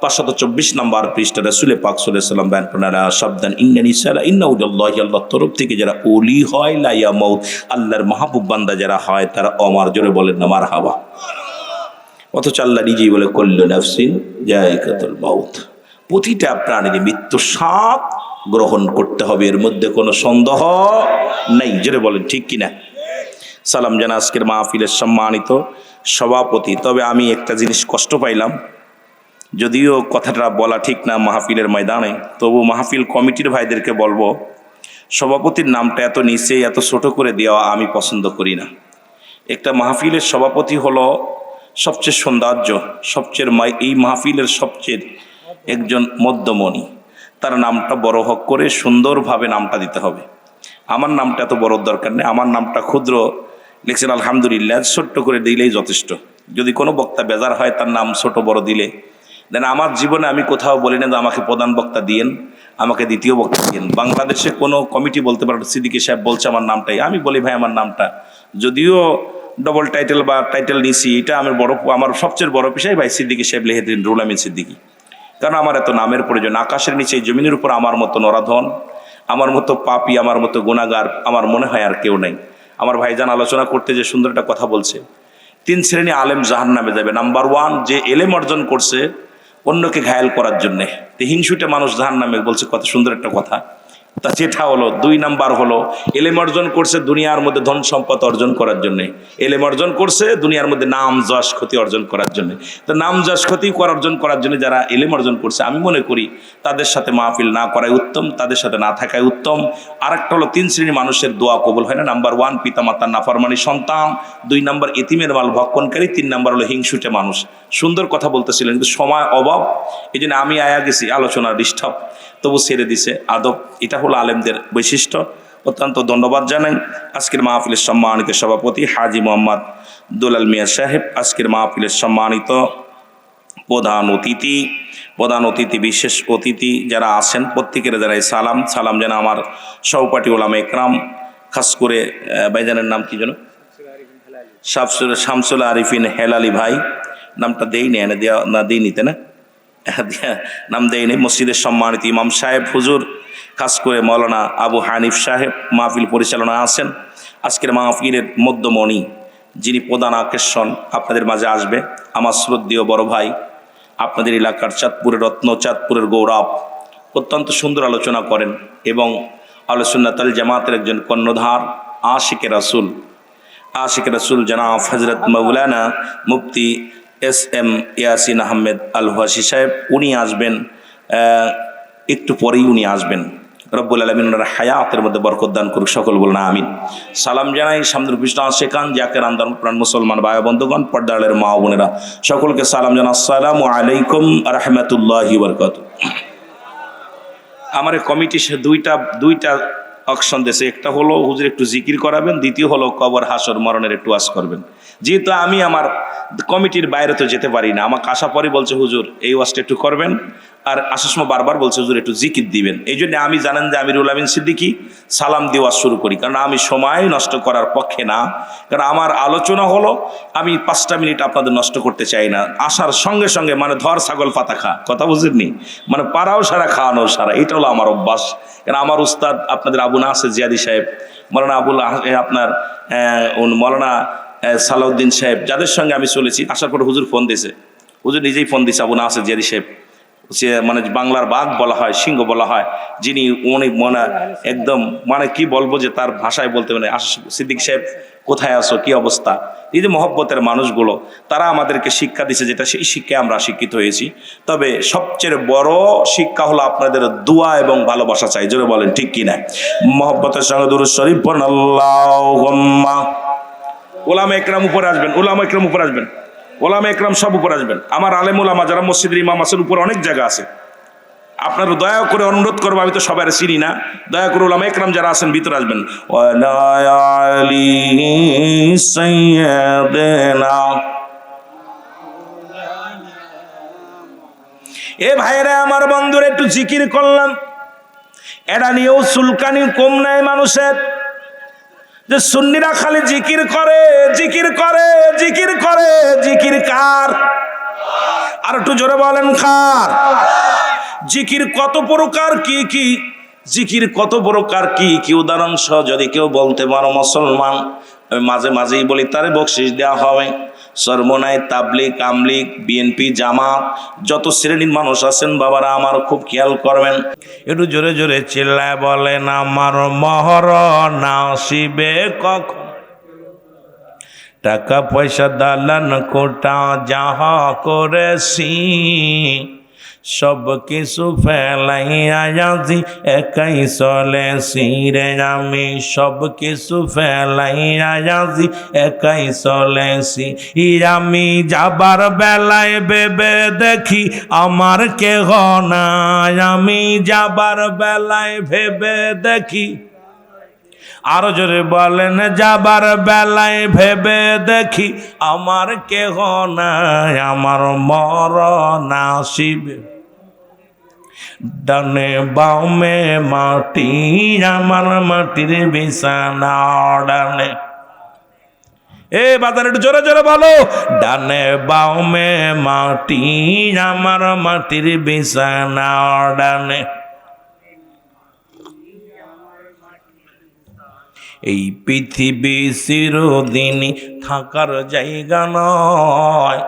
524 নম্বর পৃষ্ঠা, রাসূল পাক সাল্লাল্লাহু আলাইহি ওয়াসাল্লাম বয়ান করেন আলা সাবদান ইন্নানি শালা ইন্নাউলিল্লাহি, আল্লাহর তরফ থেকে যারা ওলি হয়, লা ইয়ামাউত, আল্লাহর মাহবুব বান্দা যারা হয় তারা অমর। জোরে বলেন না মারহাবা। অথচ আল্লাহ নিজেই বলে কুল্লু নাফসিন যায়কাতুল মাউত, প্রতিটা প্রাণীর মৃত্যুর স্বাদ গ্রহণ করতে হবে, এর মধ্যে কোনো সন্দেহ নেই। জোরে বলেন ঠিক কিনা? সালাম জানা আজকের মাহফিলের সম্মানিত সভাপতি। তবে আমি একটা জিনিস কষ্ট পাইলাম, যদিও কথাটা বলা ঠিক না মাহফিলের ময়দানে, তবু মাহফিল কমিটির ভাইদেরকে বলবো, সভাপতির নামটা এত নিচে এত ছোট করে দেওয়া আমি পছন্দ করি না। একটা মাহফিলের সভাপতি হলো সবচেয়ে সৌন্দর্য, সবচেয়ে এই মাহফিলের সবচেয়ে একজন মধ্যমণি, তার নামটা বড় হক করে সুন্দরভাবে নামটা দিতে হবে। আমার নামটা এত বড় দরকার নেই, আমার নামটা ক্ষুদ্র লিখছেন আলহামদুলিল্লাহ, ছোট্ট করে দিলেই যথেষ্ট। যদি কোনো বক্তা বেজার হয় তার নাম ছোট বড় দিলে, দেন আমার জীবনে আমি কোথাও বলি না যে আমাকে প্রধান বক্তা দিয়েন, আমাকে দ্বিতীয় বক্তা দিয়েন। বাংলাদেশে কোনো কমিটি বলতে পারে সিদ্দিকী সাহেব বলছে আমার নামটাই, আমি বলি ভাই আমার নামটা, যদিও ডবল টাইটেল বা টাইটেল নিছি, এটা আমার সবচেয়ে বড় পেশাই ভাই সিদ্দিকী সাহেব লিখে দিন রুহুল আমিন সিদ্দিকী। কারণ আমার এত নামের প্রয়োজন, আকাশের নিচে জমিনের উপর আমার মতো নরাধন, আমার মতো পাপী, আমার মতো গুনাহগার আমার মনে হয় আর কেউ নেই। আমার ভাইজান আলোচনা করতে যে সুন্দর একটা কথা বলছে, 3 শ্রেণী আলেম জাহান্নামে যাবে। নাম্বার 1, যে এলেম অর্জন করছে অন্যকে ঘায়েল করার জন্যে, হিংসুটে মানুষ জাহান্নামে, বলছে কত সুন্দর একটা কথা। তা যেটা হলো 2 নাম্বার হলো এলেম অর্জন করছে দুনিয়ার মধ্যে ধন সম্পদ অর্জন করার জন্যে, এলেম অর্জন করছে দুনিয়ার মধ্যে নাম যশ ক্ষতি অর্জন করার জন্যে। তো নাম যশ ক্ষতি অর্জন করার জন্য যারা এলেম অর্জন করছে, আমি মনে করি তাদের সাথে মাহফিল না করাই উত্তম, তাদের সাথে না থাকাই উত্তম। আর একটা হলো 3 শ্রেণীর মানুষের দোয়া কবুল হয় না। নাম্বার 1 পিতামাতার নাফরমানি সন্তান, 2 নাম্বার এতিমের মাল ভক্ষণকারী, 3 নাম্বার হলো হিংসুটে মানুষ। সুন্দর কথা বলতেছিলেন, কিন্তু সময় অভাব, এই জন্য আমি আয়া গেছি, আলোচনার ডিস্টার্ব, তবু ছেড়ে দিছে আদব। এটা হলো আলেমদের বৈশিষ্ট্য। অত্যন্ত ধন্যবাদ জানাই আজকের মাহফিলের সম্মানিত সভাপতি হাজি মোহাম্মদ দুলাল মিয়া সাহেব, আজকের মাহফিলের সম্মানিত প্রধান অতিথি বিশেষ অতিথি যারা আছেন প্রত্যেকের জানাই সালাম যেন আমার সহপাঠী ওলামা একরাম, খাস করে ভাইজানের নাম কি যেন শামসুল আরিফিন হেলালি ভাই, নামটা দেইনি দেওয়া না, দিই নিতে না নাম দেয়নি। মসজিদের সম্মানিত ইমাম সাহেব হুজুর, খাস করে মৌলানা আবু হানিফ সাহেব মাহফিল পরিচালনা আছেন। আজকের মাহফিলের মধ্যমণি যিনি প্রধান আকর্ষণ আপনাদের মাঝে আসবে, আমার শ্রদ্ধেয় বড় ভাই, আপনাদের এলাকার চাঁদপুরের রত্ন, চাঁদপুরের গৌরব, অত্যন্ত সুন্দর আলোচনা করেন এবং আহলে সুন্নাতুল জামাতের একজন কর্ণধার, আশিকে রাসূল জনাব হযরত মাওলানা মুফতি SM ইয়াসিন আহমেদ আল হুয়াশি সাহেব, উনি আসবেন, একটু পরেই উনি আসবেন। রব্বুল আলামিন ওনার হায়াতের মধ্যে বরকত দান করুক, সকল বলুন আমিন। সালাম জানাই সামনের পৃষ্ঠা শেখান জাকের আন্দোলন প্রাণ মুসলমান ভাই বন্ধুগণ, পর্দারের মা বোনেরা, সকলকে সালাম জানা, আসসালামু আলাইকুম রাহমাতুল্লাহি ওয়া বারাকাতুহু। আমার কমিটি দুইটা অকশন দিয়েছে, একটা হলো হুজুর একটু জিকির করাবেন, দ্বিতীয় হলো কবর হাসর মরণের একটু ওয়াজ করবেন। যেহেতু আমি আমার কমিটির বাইরে তো যেতে পারি না, আমাকে আসা পরে বলছে হুজুর এই ওয়াজটা একটু করবেন, আর আসার সময় বারবার বলছে হুজুর একটু জিকির দিবেন। এই জন্য আমি জানেন যে আমি রুহুল আমিন সিদ্দিকী সালাম দিয়ে ওয়াজ শুরু করি, কারণ আমি সময় নষ্ট করার পক্ষে না। কারণ আমার আলোচনা হলো আমি 5টা মিনিট আপনাদের নষ্ট করতে চাই না। আসার সঙ্গে সঙ্গে মানে ধর ছাগল পাতা খা, কথা বুঝেননি, মানে পাড়াও সারা খাওয়ানো সারা, এটা হলো আমার অভ্যাস। কারণ আমার উস্তাদ আপনাদের আবু নাসির জিয়াদি সাহেব, মৌলানা আপনার মৌলানা সালাউদ্দিন সাহেব, যাদের সঙ্গে আমি চলেছি, আসার পর হুজুর ফোন দিয়েছে, হুজুর নিজেই ফোন দিয়েছে, আবু নাসির জিয়াদি সাহেব, সে মানে বাংলার বাঘ বলা হয়, সিংহ বলা হয়, যিনি অনেক একদম মানে কি বলবো যে তার ভাষায় বলতে মানে সিদ্দিক সাহেব কোথায় আছো, কি অবস্থা। এই যে মহব্বতের মানুষগুলো, তারা আমাদেরকে শিক্ষা দিছে, যেটা সেই শিক্ষায় আমরা শিক্ষিত হয়েছি। তবে সবচেয়ে বড় শিক্ষা হলো আপনাদের দোয়া এবং ভালোবাসা চাই, জোরে বলেন ঠিক কিনা। মহব্বতের সঙ্গে দুরূদ শরীফ পড়ুন, আল্লাহুম্মা। ওলামা একরাম উপরে আসবেন, ওলামা একরাম সব উপর আসবেন। আমার আলেম ওলামা যারা মসজিদের ইমাম আছেন উপরে অনেক জায়গা আছে, আপনারা দয়া করে অনুরোধ করবো, আমি তো সবাই চিনি না, দয়া করে ওলামা একরাম যারা আছেন ভিতরে আসবেন। এ ভাইরা আমার বন্ধুরা, একটু জিকির করলাম, এটা নিয়েও চুলকানি কম নাই মানুষের, যে সুন্নিরা খালি জিকির করে জিকির কার? আর একটু জোরে বলেন কার? জিকির কত প্রকার, কি জিকির কত প্রকার, কি উদাহরণ সহ যদি কেউ বলতে পারো মুসলমান, আমি মাঝে মাঝেই বলি তারে বকশিশ দেওয়া হবে। সরমনায় তাবলিগ, আমলিগ, বিএনপি, জামাত, যত শ্রেণীর মানুষ আছেন বাবারা আমার খুব খেয়াল করবেন। একটু জোরে জোরে চিল্লায় বলেন, আমার মহরণ আসিবে কখন, টাকা পয়সা দালান কোটা যাহা করেছি, সব কিছু ফেলাইয়া আজি একাই চলেছি রে আমি, সব কিছু ফেলাইয়া আজি একাই চলেছি। আমি যাবার বেলায় ভেবে দেখি আমার কেহ নাই, আমি যাবার বেলায় ভেবে দেখি, আরো জোরে বলেন, যাবার বেলায় ভেবে দেখি আমার কেহ নাই, আমার মরণ আসিবে ডানে বামে মাটি, আমার মাটির বিছানা ডানে। এ বাজার একটু জোরে জোরে বলো, ডানে বামে মাটি, আমার মাটির বিছানা ডানে। এই পৃথিবী চিরদিনই থাকার জায়গা নয়।